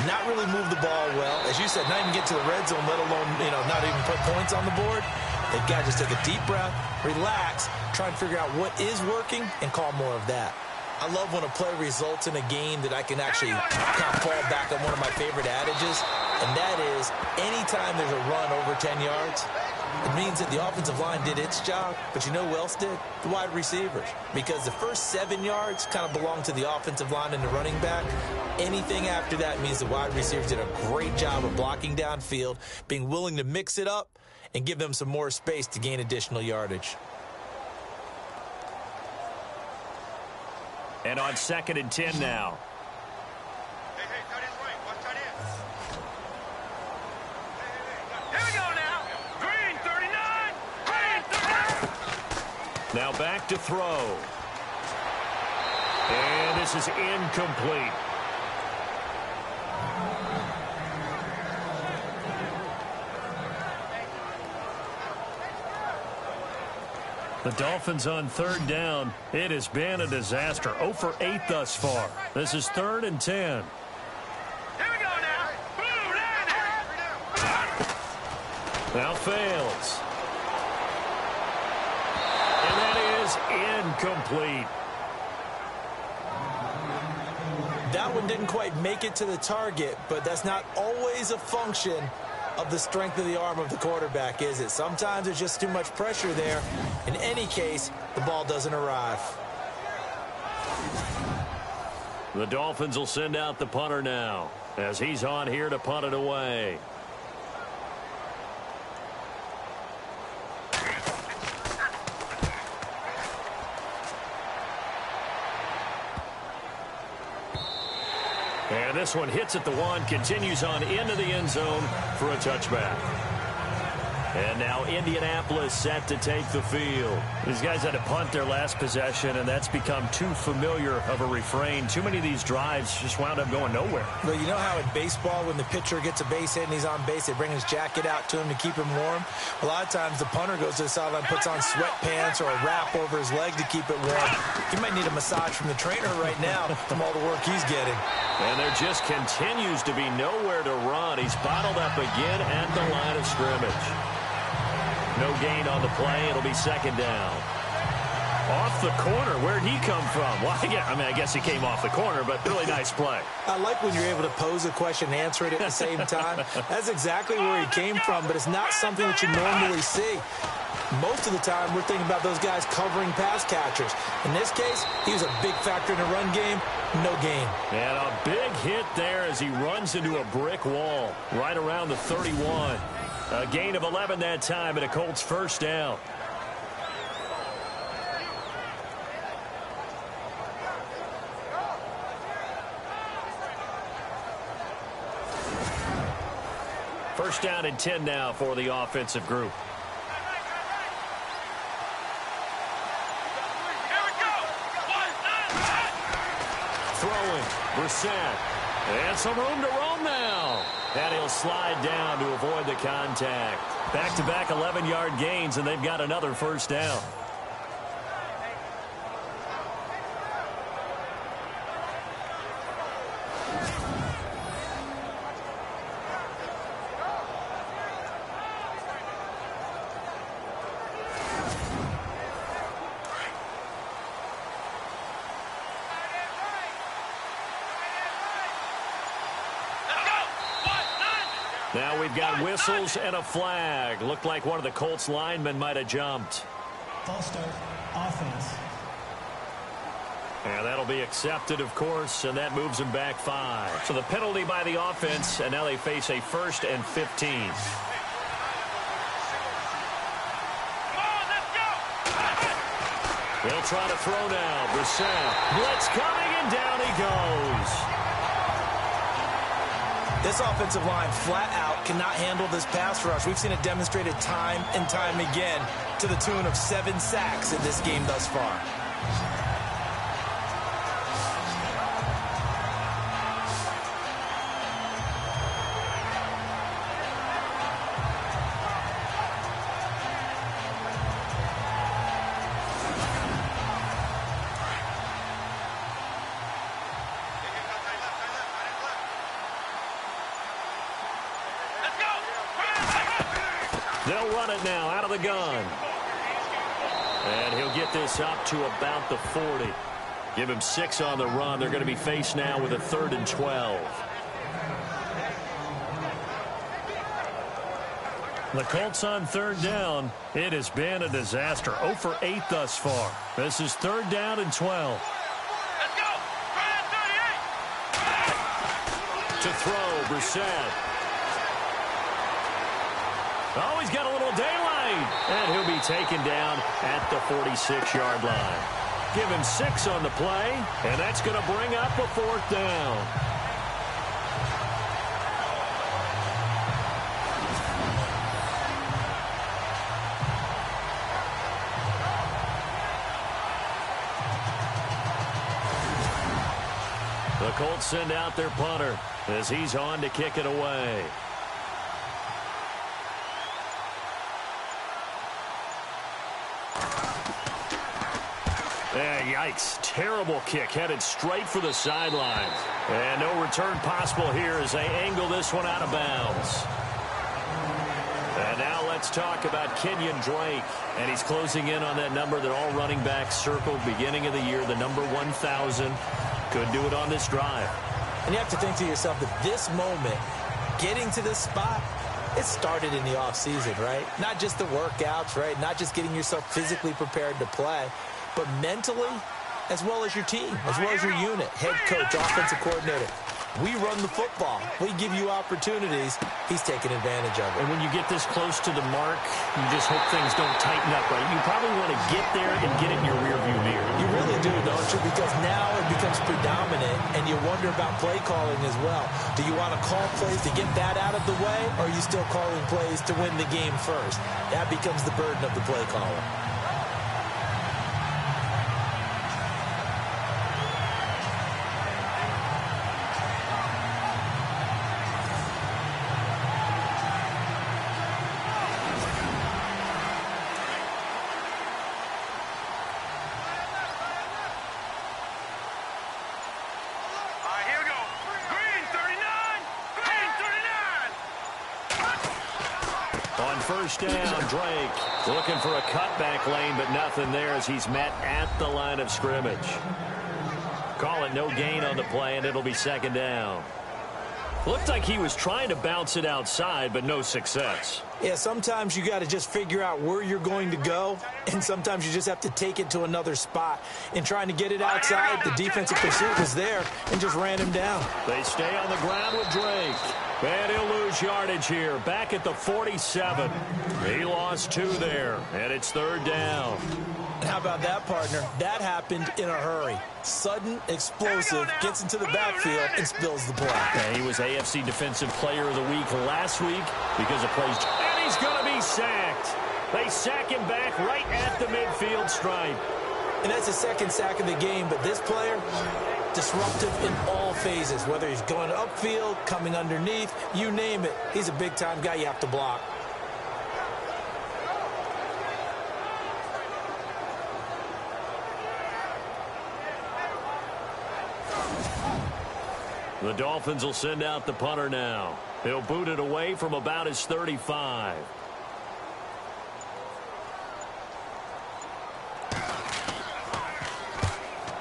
not really move the ball well. As you said, not even get to the red zone, let alone, you know, not even put points on the board. They've got to just take a deep breath, relax, try and figure out what is working and call more of that. I love when a play results in a game that I can actually kind of fall back on one of my favorite adages, and that is anytime there's a run over 10 yards, it means that the offensive line did its job, but you know who else did? The wide receivers. Because the first 7 yards kind of belong to the offensive line and the running back. Anything after that means the wide receivers did a great job of blocking downfield, being willing to mix it up, and give them some more space to gain additional yardage. And on 2nd and 10 now. Hey, tight end's right. Watch tight end. Here we go now. Green 39. Green 39. Now back to throw. And this is incomplete. The Dolphins on 3rd down. It has been a disaster. 0 for 8 thus far. This is 3rd and 10. Here we go now. Blue line. Now fails. And that is incomplete. That one didn't quite make it to the target, but that's not always a function of the strength of the arm of the quarterback, is it? Sometimes there's just too much pressure there. In any case, the ball doesn't arrive. The Dolphins will send out the punter now as he's on here to punt it away. And this one hits at the 1, continues on into the end zone for a touchback. And now Indianapolis set to take the field. These guys had to punt their last possession, and that's become too familiar of a refrain. Too many of these drives just wound up going nowhere. Well, you know how in baseball, when the pitcher gets a base hit and he's on base, they bring his jacket out to him to keep him warm? A lot of times the punter goes to the sideline, puts on sweatpants or a wrap over his leg to keep it warm. He might need a massage from the trainer right now from all the work he's getting. And there just continues to be nowhere to run. He's bottled up again at the line of scrimmage. No gain on the play. It'll be 2nd down. Off the corner. Where'd he come from? Well, I guess he came off the corner, but really nice play. I like when you're able to pose a question and answer it at the same time. That's exactly where he came from, but it's not something that you normally see. Most of the time, we're thinking about those guys covering pass catchers. In this case, he was a big factor in the run game. No gain. And a big hit there as he runs into a brick wall right around the 31. A gain of 11 that time and a Colts first down. First down and 10 now for the offensive group. Throwing, Brissett. And some room to roam now. And he'll slide down to avoid the contact. Back-to-back 11-yard gains, and they've got another first down. Now we've got whistles and a flag. Looked like one of the Colts linemen might have jumped. False start, offense. And that'll be accepted, of course, and that moves them back 5. So the penalty by the offense, and now they face a 1st and 15. They'll try to throw now. Brissett. Blitz coming, and down he goes. This offensive line flat out cannot handle this pass rush. We've seen it demonstrated time and time again to the tune of 7 sacks in this game thus far. They'll run it now out of the gun. And he'll get this up to about the 40. Give him 6 on the run. They're going to be faced now with a 3rd and 12. The Colts on 3rd down. It has been a disaster. 0 for 8 thus far. This is 3rd down and 12. Let's go! To throw, Brissett. Oh, he's got a little daylight. And he'll be taken down at the 46-yard line. Give him 6 on the play, and that's going to bring up a 4th down. The Colts send out their punter as he's on to kick it away. Yikes. Terrible kick headed straight for the sidelines. And no return possible here as they angle this one out of bounds. And now let's talk about Kenyon Drake. And he's closing in on that number that all running backs circled beginning of the year, the number 1,000. Could do it on this drive. And you have to think to yourself that this moment, getting to this spot, it started in the offseason, right? Not just the workouts, right? Not just getting yourself physically prepared to play, but mentally, as well as your team, as well as your unit, head coach, offensive coordinator. We run the football. We give you opportunities. He's taking advantage of it. And when you get this close to the mark, you just hope things don't tighten up, right? You probably want to get there and get it in your rearview mirror. You really do, don't you? Because now it becomes predominant, and you wonder about play calling as well. Do you want to call plays to get that out of the way, or are you still calling plays to win the game first? That becomes the burden of the play caller. first down. Drake looking for a cutback lane, but nothing there as he's met at the line of scrimmage. Call it no gain on the play, and it'll be second down. Looked like he was trying to bounce it outside, but no success. Yeah, sometimes you got to just figure out where you're going to go, and sometimes you just have to take it to another spot. In trying to get it outside, the defensive pursuit was there and just ran him down. They stay on the ground with Drake. And he'll lose yardage here, back at the 47. He lost 2 there, and it's third down. How about that, partner? That happened in a hurry. Sudden, explosive, gets into the backfield, and spills the play. And he was AFC Defensive Player of the Week last week because of plays. And he's going to be sacked. They sack him back right at the midfield stripe. And that's the second sack of the game, but this player, disruptive in all phases, whether he's going upfield, coming underneath, you name it. He's a big-time guy you have to block. The Dolphins will send out the punter now. He'll boot it away from about his 35.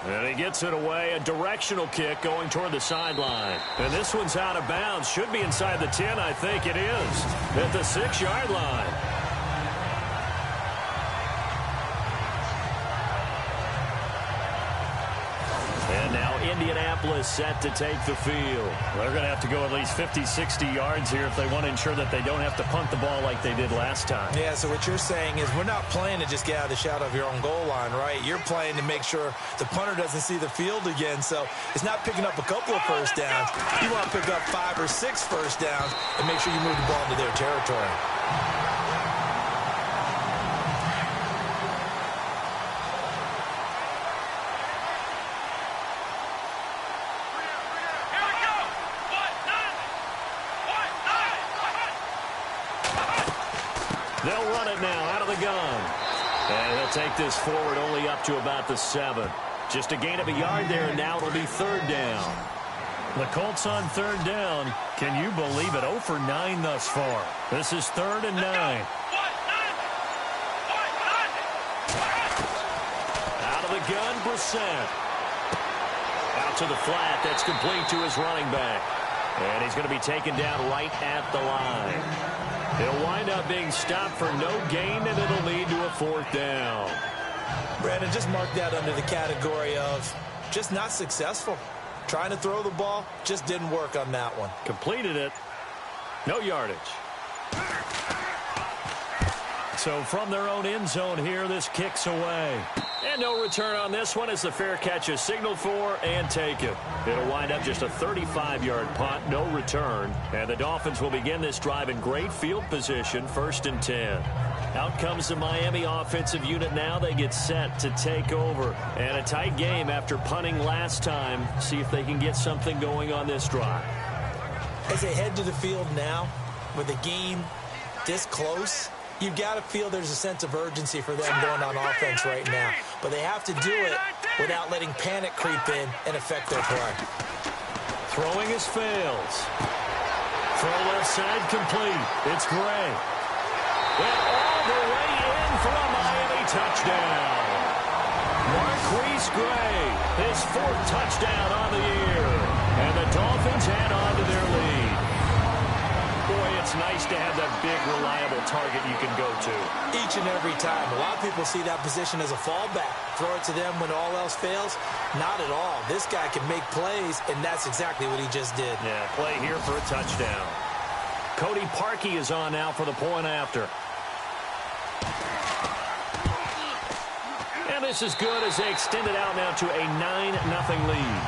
And he gets it away, a directional kick going toward the sideline. And this one's out of bounds. Should be inside the 10, I think it is. At the 6-yard line. And now Indianapolis set to take the field. They're going to have to go at least 50, 60 yards here if they want to ensure that they don't have to punt the ball like they did last time. Yeah, so what you're saying is we're not playing to just get out of the shadow of your own goal line, right? You're playing to make sure the punter doesn't see the field again. So it's not picking up a couple of first downs. You want to pick up 5 or 6 first downs and make sure you move the ball into their territory. They'll run it now out of the gun. And they'll take this forward only up to about the 7. Just a gain of a yard there, and now it'll be third down. The Colts on third down. Can you believe it? 0 for 9 thus far. This is 3rd and 9. Out of the gun, Brissett. Out to the flat. That's complete to his running back. And he's going to be taken down right at the line. He'll wind up being stopped for no gain, and it'll lead to a 4th down. Brandon, just mark that under the category of just not successful. Trying to throw the ball, just didn't work on that one. Completed it. No yardage. So from their own end zone here, this kicks away. And no return on this one as the fair catch is signaled for and taken. It'll wind up just a 35-yard punt, no return. And the Dolphins will begin this drive in great field position, 1st and 10. Out comes the Miami offensive unit now. They get set to take over. And a tight game after punting last time. See if they can get something going on this drive. As they head to the field now, with the game this close, you got to feel there's a sense of urgency for them going on offense right now. But they have to do it without letting panic creep in and affect their play. Throwing his fails. Throw left side complete. It's Gray. And all the way in for a Miami touchdown. Marquise Gray, his 4th touchdown on the year. And the Dolphins add on to their lead. Boy, it's nice to have that big, reliable target you can go to. Each and every time. A lot of people see that position as a fallback. Throw it to them when all else fails. Not at all. This guy can make plays, and that's exactly what he just did. Yeah, play here for a touchdown. Cody Parkey is on now for the point after. And this is good as they extend it out now to a 9-0 lead.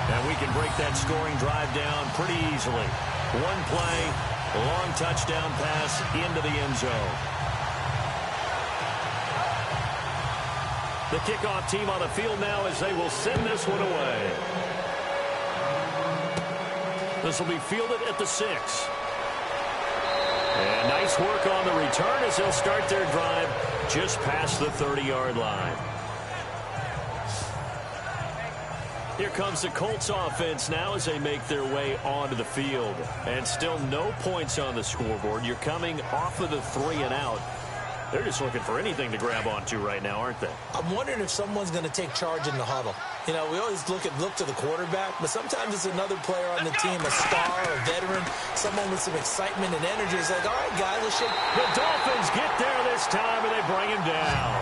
And we can break that scoring drive down pretty easily. One play, a long touchdown pass into the end zone. The kickoff team on the field now as they will send this one away. This will be fielded at the 6. And nice work on the return as they'll start their drive just past the 30-yard line. Here comes the Colts offense now as they make their way onto the field. And still no points on the scoreboard. You're coming off of the 3 and out. They're just looking for anything to grab onto right now, aren't they? I'm wondering if someone's going to take charge in the huddle. You know, we always look to the quarterback, but sometimes it's another player on the team, a star, a veteran, someone with some excitement and energy. It's like, all right, guys, let's shake. The Dolphins get there this time, and they bring him down.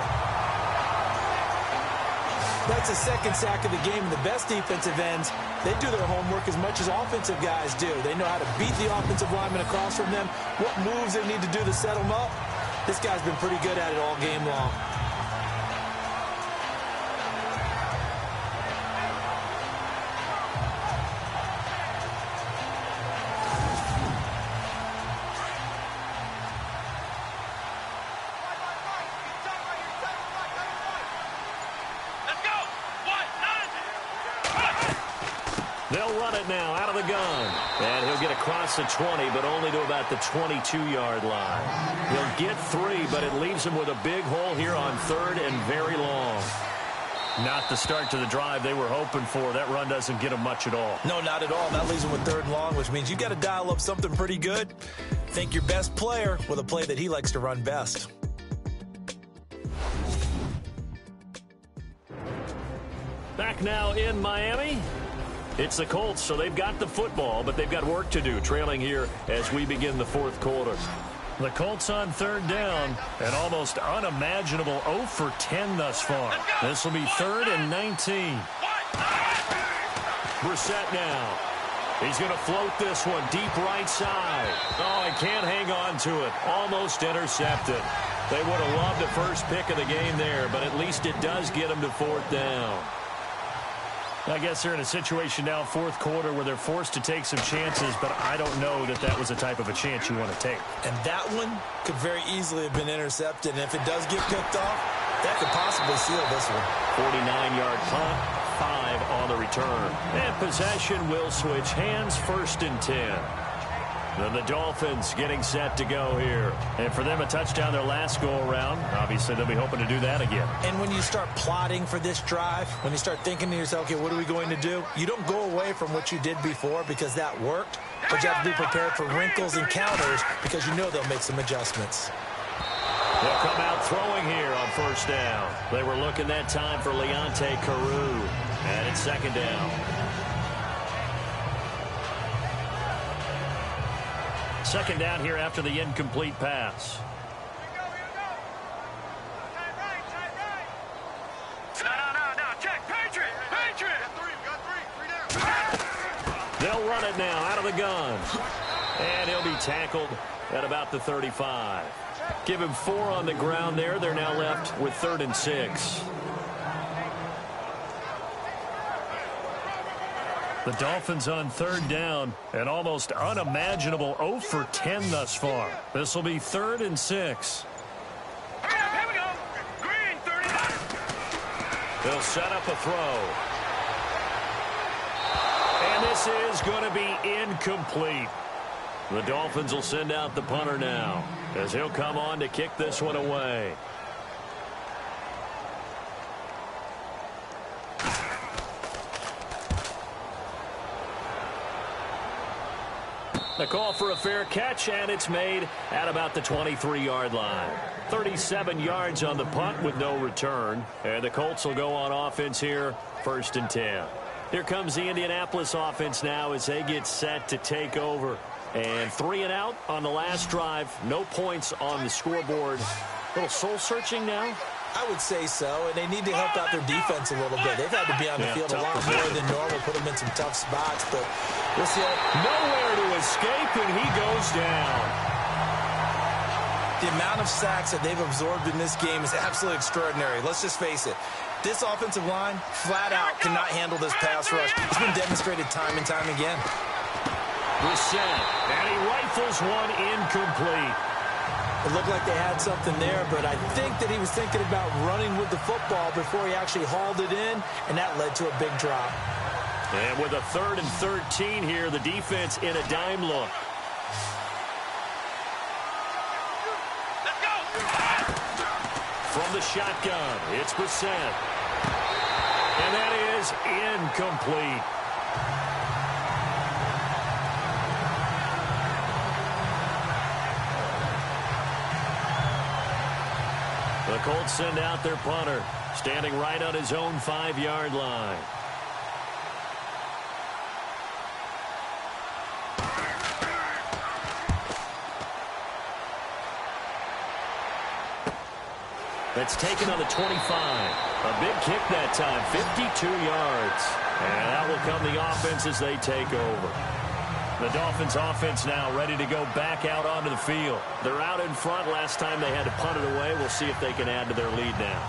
That's the second sack of the game. The best defensive ends, they do their homework as much as offensive guys do. They know how to beat the offensive lineman across from them, what moves they need to do to set them up. This guy's been pretty good at it all game long. They'll run it now out of the gun. And he'll get across the 20, but only to about the 22-yard line. He'll get 3, but it leaves him with a big hole here on 3rd and very long. Not the start to the drive they were hoping for. That run doesn't get them much at all. No, not at all. That leaves him with 3rd and long, which means you got to dial up something pretty good. Think your best player with a play that he likes to run best. Back now in Miami. It's the Colts, so they've got the football, but they've got work to do, trailing here as we begin the 4th quarter. The Colts on 3rd down, an almost unimaginable 0 for 10 thus far. This will be 3rd and 19. Brissett now. He's going to float this one deep right side. Oh, he can't hang on to it. Almost intercepted. They would have loved the first pick of the game there, but at least it does get them to 4th down. I guess they're in a situation now, 4th quarter, where they're forced to take some chances, but I don't know that that was the type of a chance you want to take. And that one could very easily have been intercepted, and if it does get picked off, that could possibly seal this one. 49-yard punt, 5 on the return. And possession will switch hands, 1st and 10. Then the Dolphins getting set to go here. And for them, a touchdown their last go-around. Obviously, they'll be hoping to do that again. And when you start plotting for this drive, when you start thinking to yourself, okay, what are we going to do? You don't go away from what you did before because that worked. But you have to be prepared for wrinkles and counters because you know they'll make some adjustments. They'll come out throwing here on 1st down. They were looking that time for Leonte Carew. And it's 2nd down. 2nd down here after the incomplete pass. No, check. Patriot. They'll run it now out of the gun. And he'll be tackled at about the 35. Give him 4 on the ground there. They're now left with 3rd and 6. The Dolphins on 3rd down, an almost unimaginable 0 for 10 thus far. This will be 3rd and 6. Here we go. Green, 39. They'll set up a throw. And this is going to be incomplete. The Dolphins will send out the punter now as he'll come on to kick this one away. The call for a fair catch, and it's made at about the 23-yard line. 37 yards on the punt with no return. And the Colts will go on offense here, 1st and 10. Here comes the Indianapolis offense now as they get set to take over. And 3 and out on the last drive. No points on the scoreboard. A little soul-searching now. I would say so, and they need to help out their defense a little bit. They've had to be on the field a lot more than normal, put them in some tough spots, but we'll see. Nowhere to escape, and he goes down. The amount of sacks that they've absorbed in this game is absolutely extraordinary. Let's just face it. This offensive line, flat out, cannot handle this pass rush. It's been demonstrated time and time again. Brissett, and he rifles one incomplete. It looked like they had something there, but I think that he was thinking about running with the football before he actually hauled it in, and that led to a big drop. And with a 3rd and 13 here, the defense in a dime look. Let's go. From the shotgun, it's Brissett. And that is incomplete. The Colts send out their punter, standing right on his own 5-yard line. That's taken on the 25. A big kick that time, 52 yards. And out will come the offense as they take over. The Dolphins offense now ready to go back out onto the field. They're out in front. Last time they had to punt it away. We'll see if they can add to their lead now.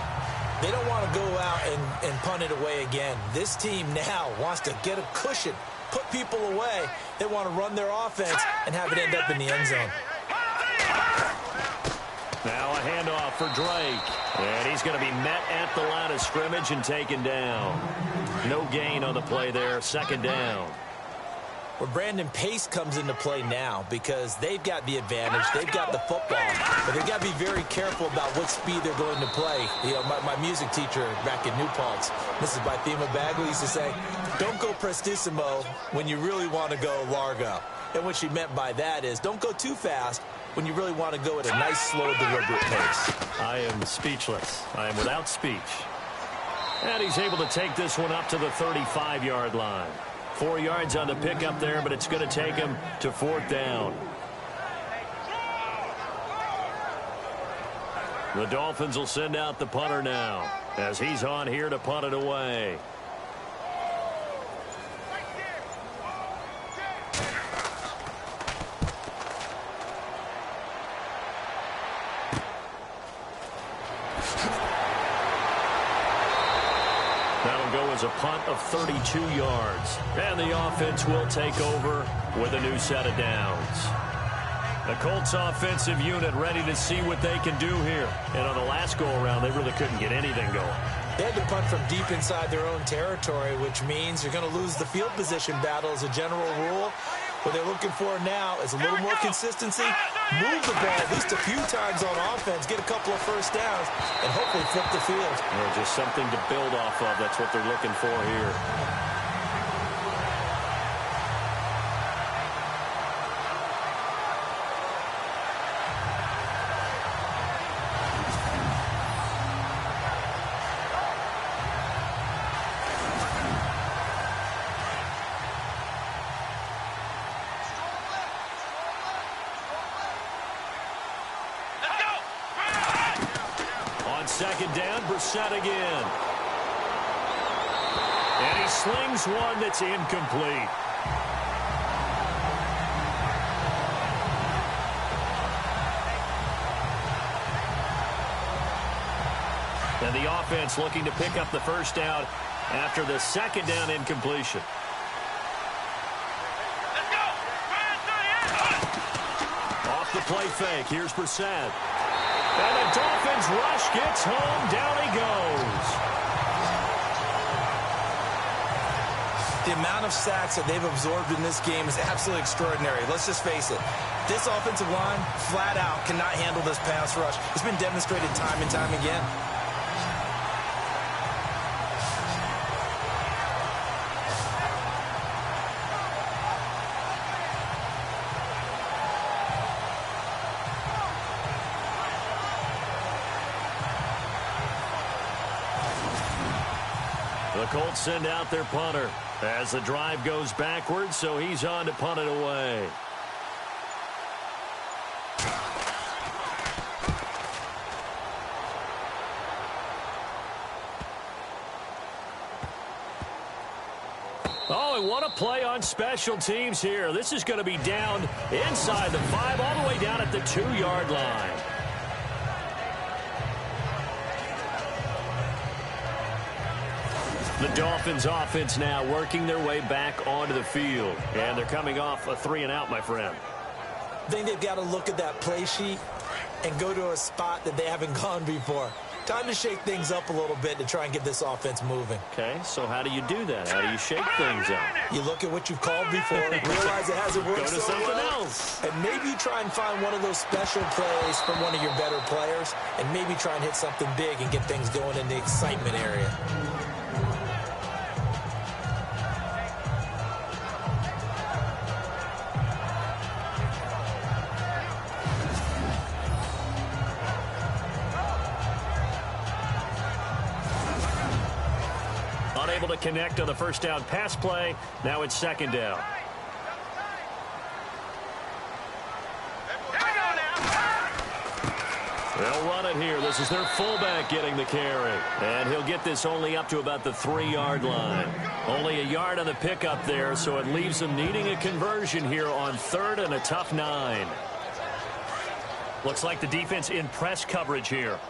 They don't want to go out and punt it away again. This team now wants to get a cushion, put people away. They want to run their offense and have it end up in the end zone. Now a handoff for Drake. And he's going to be met at the line of scrimmage and taken down. No gain on the play there. Second down. Where Brandon Pace comes into play now because they've got the advantage. They've got the football. But they've got to be very careful about what speed they're going to play. You know, my music teacher back in New Paltz, Mrs. Bythema Bagley, used to say, don't go prestissimo when you really want to go largo. And what she meant by that is don't go too fast when you really want to go at a nice, slow, deliberate pace. I am speechless. I am without speech. And he's able to take this one up to the 35-yard line. 4 yards on the pickup there, but it's going to take him to 4th down. The Dolphins will send out the punter now as he's on here to punt it away. That'll go as a punt of 32 yards. And the offense will take over with a new set of downs. The Colts offensive unit ready to see what they can do here. And on the last go-around, they really couldn't get anything going. They had to punt from deep inside their own territory, which means you're going to lose the field position battle as a general rule. What they're looking for now is a little more consistency, move the ball at least a few times on offense, get a couple of first downs, and hopefully flip the field. Just something to build off of. That's what they're looking for here. Second down, Brissett again. And he slings one that's incomplete. And the offense looking to pick up the first down after the second down incompletion. Off the play fake, here's Brissett. And the Dolphins rush gets home. Down he goes. The amount of sacks that they've absorbed in this game is absolutely extraordinary. Let's just face it. This offensive line, flat out, cannot handle this pass rush. It's been demonstrated time and time again. The Colts send out their punter as the drive goes backwards, so he's on to punt it away. Oh, and what a play on special teams here. This is going to be down inside the 5, all the way down at the 2-yard line. The Dolphins offense now working their way back onto the field. And they're coming off a 3-and-out, my friend. I think they've got to look at that play sheet and go to a spot that they haven't gone before. Time to shake things up a little bit to try and get this offense moving. Okay, so how do you do that? How do you shake things up? You look at what you've called before, realize it hasn't worked Go to so something well, else. and maybe try and find one of those special plays from one of your better players, and maybe try and hit something big and get things going in the excitement area. Unable to connect on the first down pass play. Now it's second down. They'll run it here. This is their fullback getting the carry. And he'll get this only up to about the 3-yard line. Only a yard on the pickup there, so it leaves them needing a conversion here on 3rd and a tough 9. Looks like the defense in press coverage here.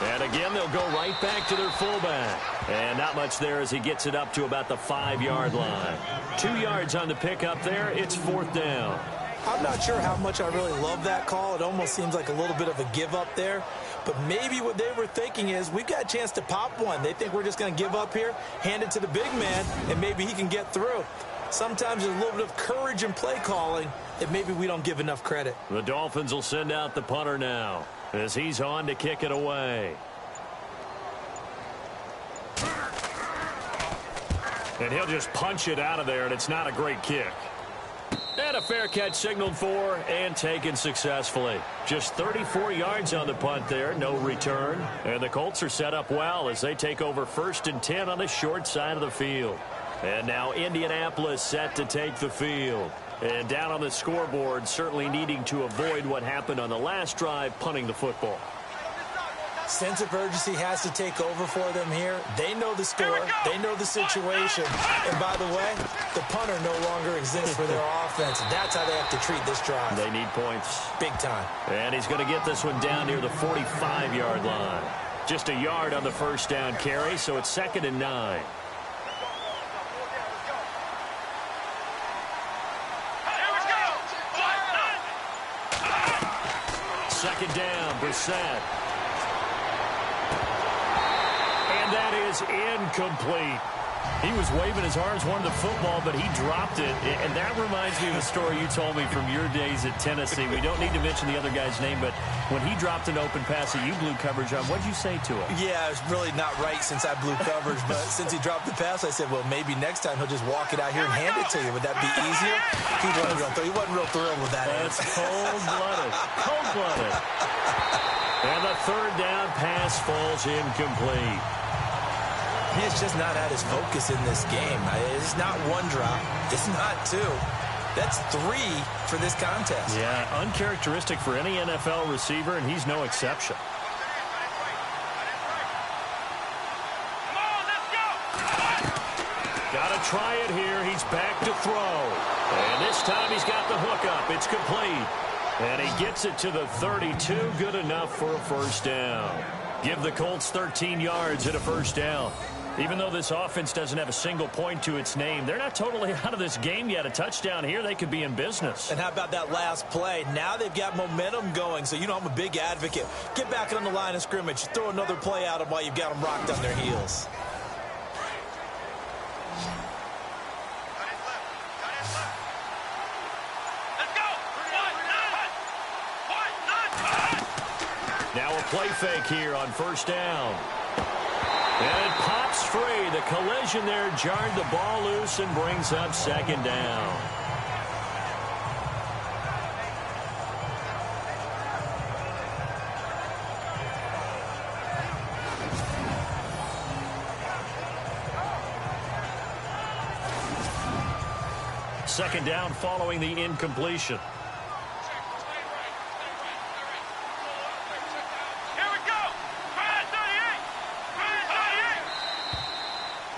And again, they'll go right back to their fullback. And not much there as he gets it up to about the 5-yard line. 2 yards on the pickup there. It's 4th down. I'm not sure how much I really love that call. It almost seems like a little bit of a give up there. But maybe what they were thinking is we've got a chance to pop one. They think we're just going to give up here, hand it to the big man, and maybe he can get through. Sometimes there's a little bit of courage in play calling that maybe we don't give enough credit. The Dolphins will send out the punter now as he's on to kick it away. And he'll just punch it out of there, and it's not a great kick. And a fair catch signaled for and taken successfully. Just 34 yards on the punt there, no return. And the Colts are set up well as they take over 1st and 10 on the short side of the field. And now Indianapolis set to take the field. And down on the scoreboard, certainly needing to avoid what happened on the last drive, punting the football. Sense of urgency has to take over for them here. They know the score. They know the situation. And by the way, the punter no longer exists for their offense. That's how they have to treat this drive. They need points. Big time. And he's going to get this one down near the 45-yard line. Just a yard on the first down carry, so it's 2nd and 9. Second down, Brissett. And that is incomplete. He was waving his arms, wanted the football, but he dropped it. And that reminds me of a story you told me from your days at Tennessee. We don't need to mention the other guy's name, but when he dropped an open pass that you blew coverage on, what did you say to him? Yeah, it's really not right since I blew coverage, but since he dropped the pass, I said, well, maybe next time he'll just walk it out here and hand it to you. Would that be easier? He wasn't real thrilled with that. That's cold-blooded. Cold-blooded. And the 3rd down pass falls incomplete. He's just not at his focus in this game. It's not one drop. It's not 2. That's 3 for this contest. Yeah, uncharacteristic for any NFL receiver, and he's no exception. Got to try it here. He's back to throw. And this time he's got the hook up. It's complete. And he gets it to the 32. Good enough for a first down. Give the Colts 13 yards and a first down. Even though this offense doesn't have a single point to its name, they're not totally out of this game yet. A touchdown here, they could be in business. And how about that last play? Now they've got momentum going, so you know I'm a big advocate. Get back on the line of scrimmage. Throw another play at them while you've got them rocked on their heels. Now a play fake here on first down. And it pops free. The collision there jarred the ball loose and brings up second down. Second down following the incompletion.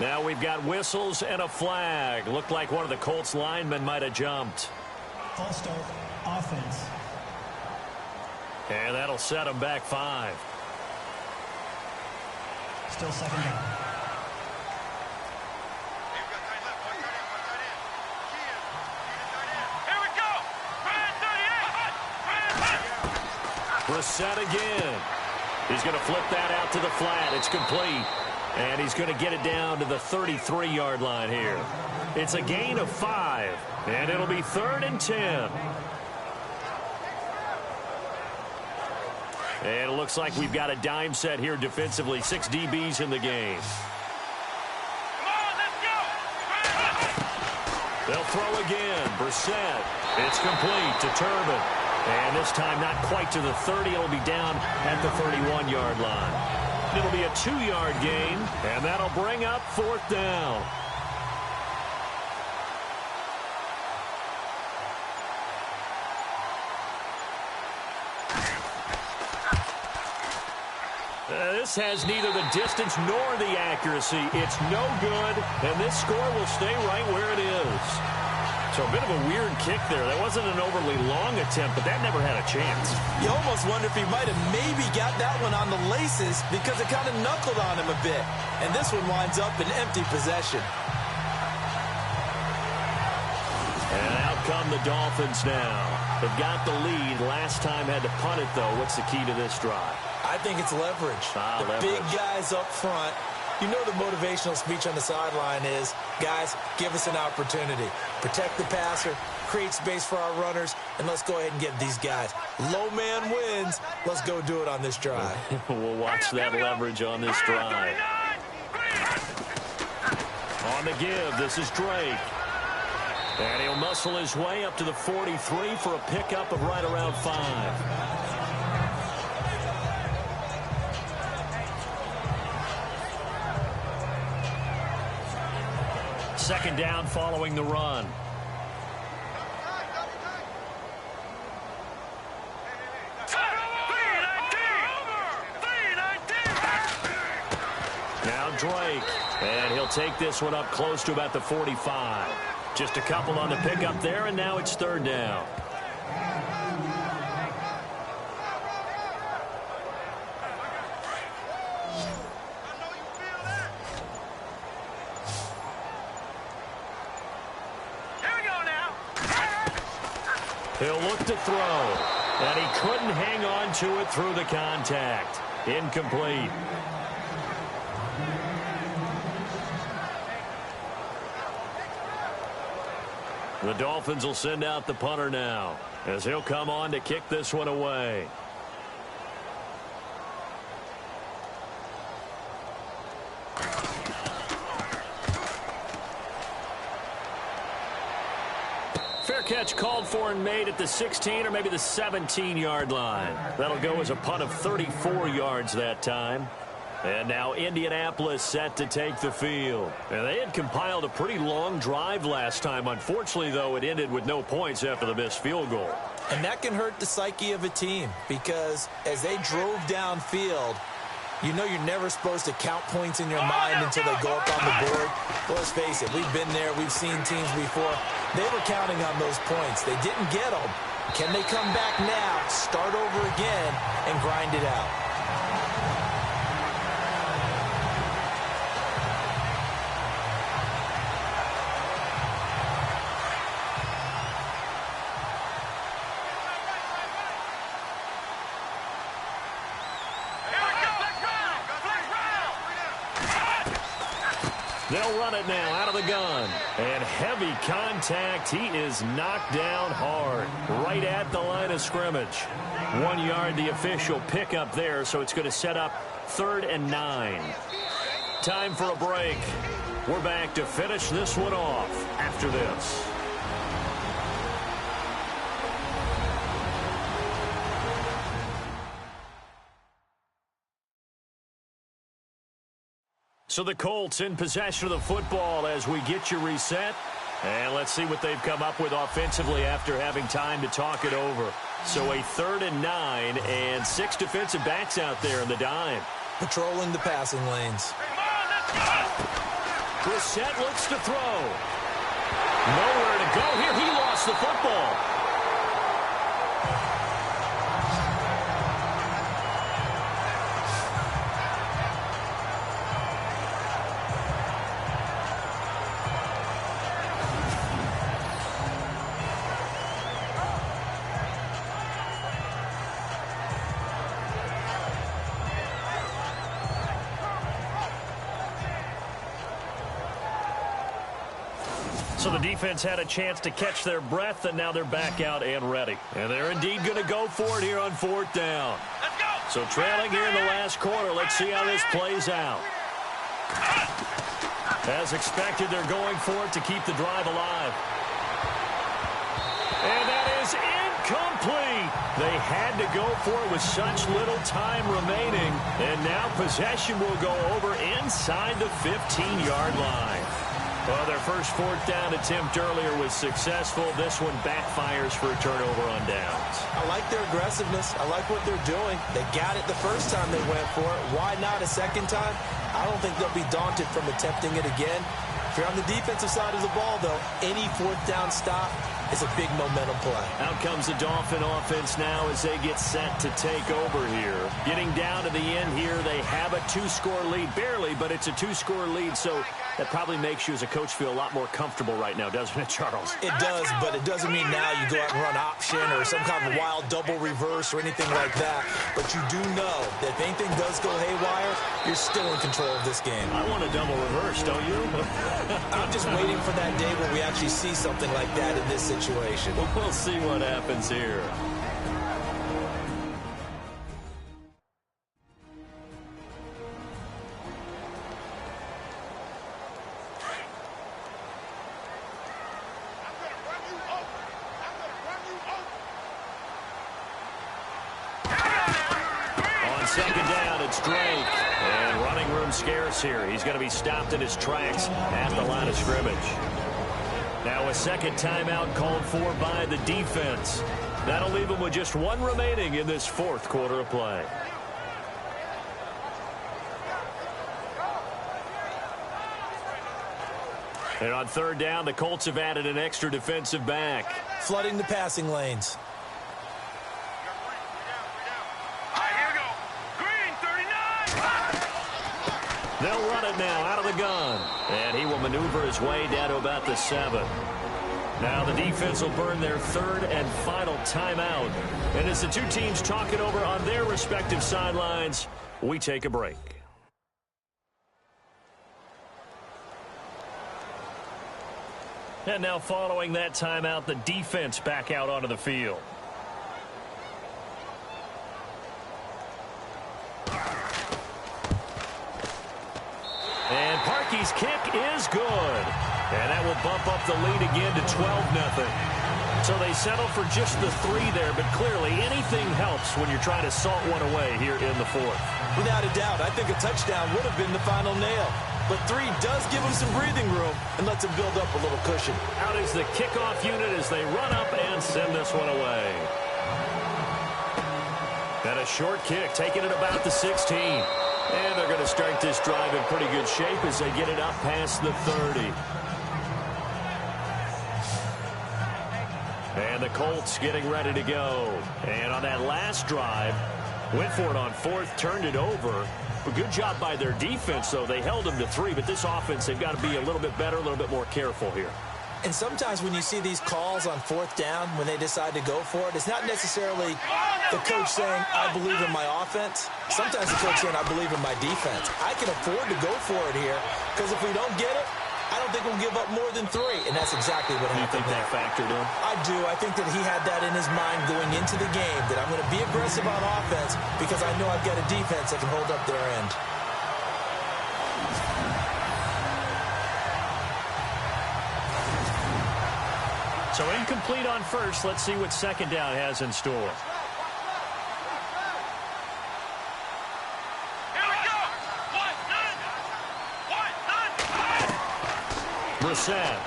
Now we've got whistles and a flag. Looked like one of the Colts linemen might have jumped. False start, offense. And that'll set them back 5. Still second down. Brissett again. He's going to flip that out to the flat. It's complete. And he's going to get it down to the 33-yard line here. It's a gain of 5. And it'll be 3rd and 10. And it looks like we've got a dime set here defensively. 6 DBs in the game. They'll throw again. Brissett. It's complete to Turbin. And this time not quite to the 30. It'll be down at the 31-yard line. It'll be a 2-yard gain, and that'll bring up 4th down. This has neither the distance nor the accuracy. It's no good, and this score will stay right where it is. So a bit of a weird kick there. That wasn't an overly long attempt, but that never had a chance. You almost wonder if he might have maybe got that one on the laces because it kind of knuckled on him a bit. And this one winds up in empty possession. And out come the Dolphins now. They've got the lead. Last time had to punt it, though. What's the key to this drive? I think it's leverage. Leverage. Big guys up front. You know the motivational speech on the sideline is, guys, give us an opportunity. Protect the passer, create space for our runners, and let's go ahead and get these guys. Low man wins. Let's go do it on this drive. We'll watch that leverage on this drive. On the give, this is Drake. And he'll muscle his way up to the 43 for a pickup of right around 5. Second down following the run. Now Drake. And he'll take this one up close to about the 45. Just a couple on the pickup there, and now it's 3rd down. He'll look to throw, and he couldn't hang on to it through the contact. Incomplete. The Dolphins will send out the punter now, as he'll come on to kick this one away. Fair catch called for and made at the 16 or maybe the 17-yard line. That'll go as a punt of 34 yards that time. And now Indianapolis set to take the field. And they had compiled a pretty long drive last time. Unfortunately, though, it ended with no points after the missed field goal. And that can hurt the psyche of a team because as they drove downfield, you know you're never supposed to count points in your mind until they go up on the board. Well, let's face it, we've been there. We've seen teams before. They were counting on those points. They didn't get them. Can they come back now, start over again, and grind it out? They'll run it now out of the gun. And heavy contact. He is knocked down hard right at the line of scrimmage. 1 yard, the official pickup there, so it's going to set up 3rd and 9. Time for a break. We're back to finish this one off after this. So the Colts in possession of the football as we get you reset. And let's see what they've come up with offensively after having time to talk it over. So a 3rd and 9 and 6 defensive backs out there in the dime. Patrolling the passing lanes. Brissett looks to throw. Nowhere to go here. He lost the football. So the defense had a chance to catch their breath, and now they're back out and ready. And they're indeed going to go for it here on 4th down. Let's go. So trailing here in the last quarter. Let's see how this plays out. As expected, they're going for it to keep the drive alive. And that is Complete. They had to go for it with such little time remaining. And now possession will go over inside the 15-yard line. Well, their first fourth down attempt earlier was successful. This one backfires for a turnover on downs. I like their aggressiveness. I like what they're doing. They got it the first time they went for it. Why not a second time? I don't think they'll be daunted from attempting it again. If you're on the defensive side of the ball, though, any fourth down stop is a big momentum play. Out comes the Dolphin offense now as they get set to take over here. Getting down to the end here, they have a 2-score lead. Barely, but it's a 2-score lead, so that probably makes you as a coach feel a lot more comfortable right now, doesn't it, Charles? It does, but it doesn't mean now you go out and run option or some kind of wild double reverse or anything like that. But you do know that if anything does go haywire, you're still in control of this game. I want a double reverse, don't you? I'm just waiting for that day where we actually see something like that in this situation. We'll see what happens here. On second down, it's Drake. And running room scarce here. He's going to be stopped in his tracks at the line of scrimmage. Now a second timeout called for by the defense. That'll leave them with just one remaining in this fourth quarter of play. And on third down, the Colts have added an extra defensive back. Flooding the passing lanes. All right, here we go. Green, 39. They'll run it now out of the gun. And he will maneuver his way down to about the 7. Now the defense will burn their third and final timeout. And as the two teams talk it over on their respective sidelines, we take a break. And now following that timeout, the defense back out onto the field. And Parkey's kick is good. And that will bump up the lead again to 12-0. So they settle for just the 3 there, but clearly anything helps when you're trying to salt one away here in the fourth. Without a doubt, I think a touchdown would have been the final nail. But 3 does give them some breathing room and lets them build up a little cushion. Out is the kickoff unit as they run up and send this one away. And a short kick, taking it about the 16. And they're going to start this drive in pretty good shape as they get it up past the 30. And the Colts getting ready to go. And on that last drive, went for it on fourth, turned it over. A good job by their defense, though. They held them to 3, but this offense, they've got to be a little bit better, a little bit more careful here. And sometimes when you see these calls on fourth down, when they decide to go for it, it's not necessarily the coach saying, I believe in my offense. Sometimes the coach saying, I believe in my defense. I can afford to go for it here, because if we don't get it, I don't think we'll give up more than 3, and that's exactly what happened. You think that factored in? I do. I think that he had that in his mind going into the game, that I'm going to be aggressive on offense because I know I've got a defense that can hold up their end. So incomplete on first. Let's see what second down has in store. Brissett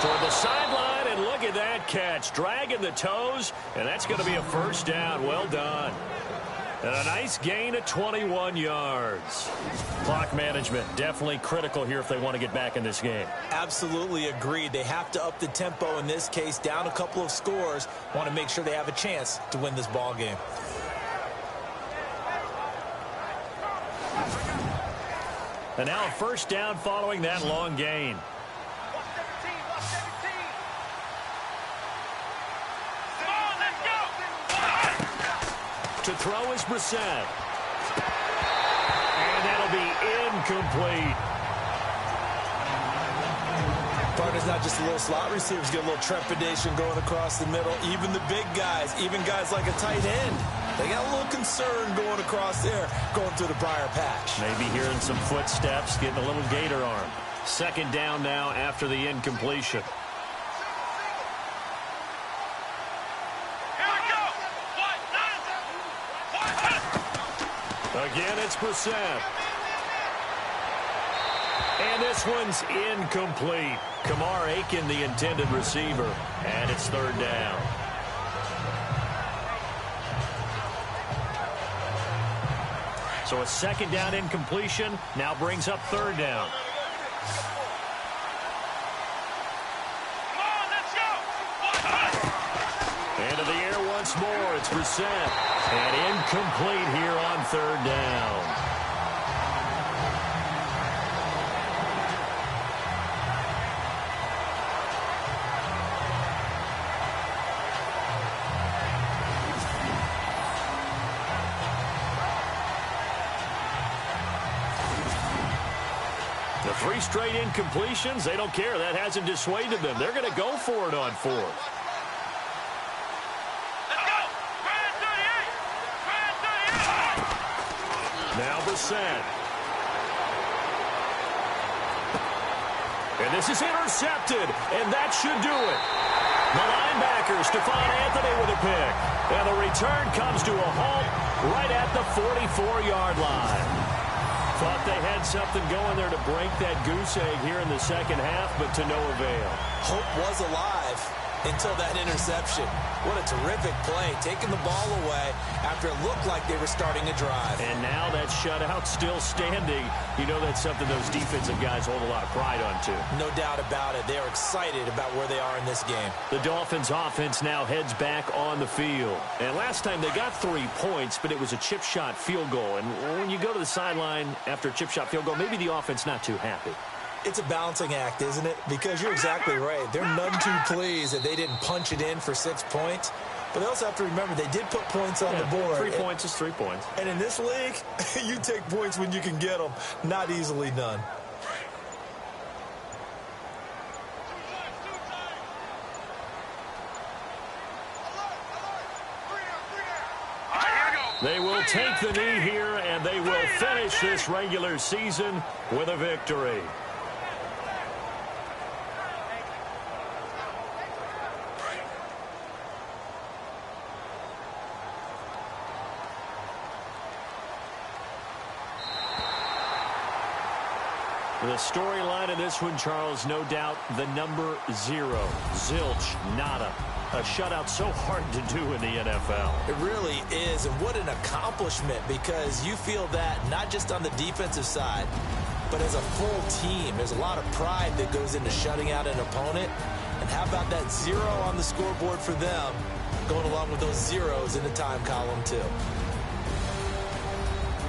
toward the sideline, and look at that catch. Dragging the toes, and that's going to be a first down. Well done. And a nice gain of 21 yards. Clock management definitely critical here if they want to get back in this game. Absolutely agreed. They have to up the tempo in this case, down a couple of scores. Want to make sure they have a chance to win this ball game. And now a first down following that long gain. To throw is Brissett. And that'll be incomplete. Partner's not just a little slot receivers, get a little trepidation going across the middle. Even the big guys, even guys like a tight end, they got a little concern going across there, going through the briar patch. Maybe hearing some footsteps, getting a little gator arm. Second down now after the incompletion. Again, it's Brissett. And this one's incomplete. Kamar Aiken, the intended receiver. And it's third down. So a second down incompletion now brings up third down. Into the air once more. It's Brissett. And incomplete here on third down. The 3 straight incompletions, they don't care. That hasn't dissuaded them. They're going to go for it on 4th. Now Brissett. And this is intercepted, and that should do it. The linebacker, Stephon Anthony, with a pick. And the return comes to a halt right at the 44-yard line. Thought they had something going there to break that goose egg here in the second half, but to no avail. Hope was alive until that interception. What a terrific play, taking the ball away after it looked like they were starting a drive. And now that shutout still standing. You know that's something those defensive guys hold a lot of pride on, too. No doubt about it. They are excited about where they are in this game. The Dolphins offense now heads back on the field. And last time they got 3 points, but it was a chip shot field goal. And when you go to the sideline after a chip shot field goal, maybe the offense not too happy. It's a balancing act, isn't it? Because you're exactly right. They're none too pleased that they didn't punch it in for 6 points. But they also have to remember they did put points on the board. 3 points is 3 points. And in this league, you take points when you can get them. Not easily done. They will take the knee here, and they will finish this regular season with a victory. The storyline of this one, Charles, no doubt the number 0. Zilch, nada. A shutout so hard to do in the NFL. It really is, and what an accomplishment, because you feel that not just on the defensive side, but as a full team. There's a lot of pride that goes into shutting out an opponent. And how about that 0 on the scoreboard for them, going along with those zeros in the time column, too.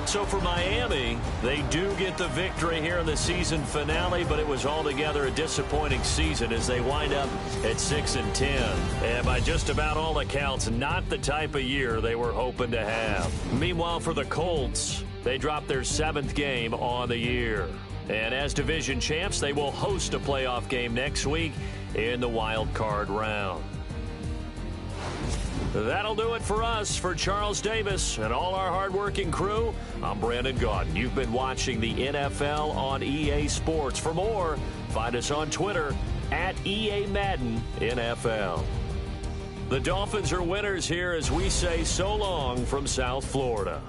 So for Miami, they do get the victory here in the season finale, but it was altogether a disappointing season as they wind up at 6-10. And by just about all accounts, not the type of year they were hoping to have. Meanwhile, for the Colts, they dropped their 7th game on the year. And as division champs, they will host a playoff game next week in the wild card round. That'll do it for us. For Charles Davis and all our hardworking crew, I'm Brandon Gaudin. You've been watching the NFL on EA Sports. For more, find us on Twitter at EA Madden NFL. The Dolphins are winners here as we say so long from South Florida.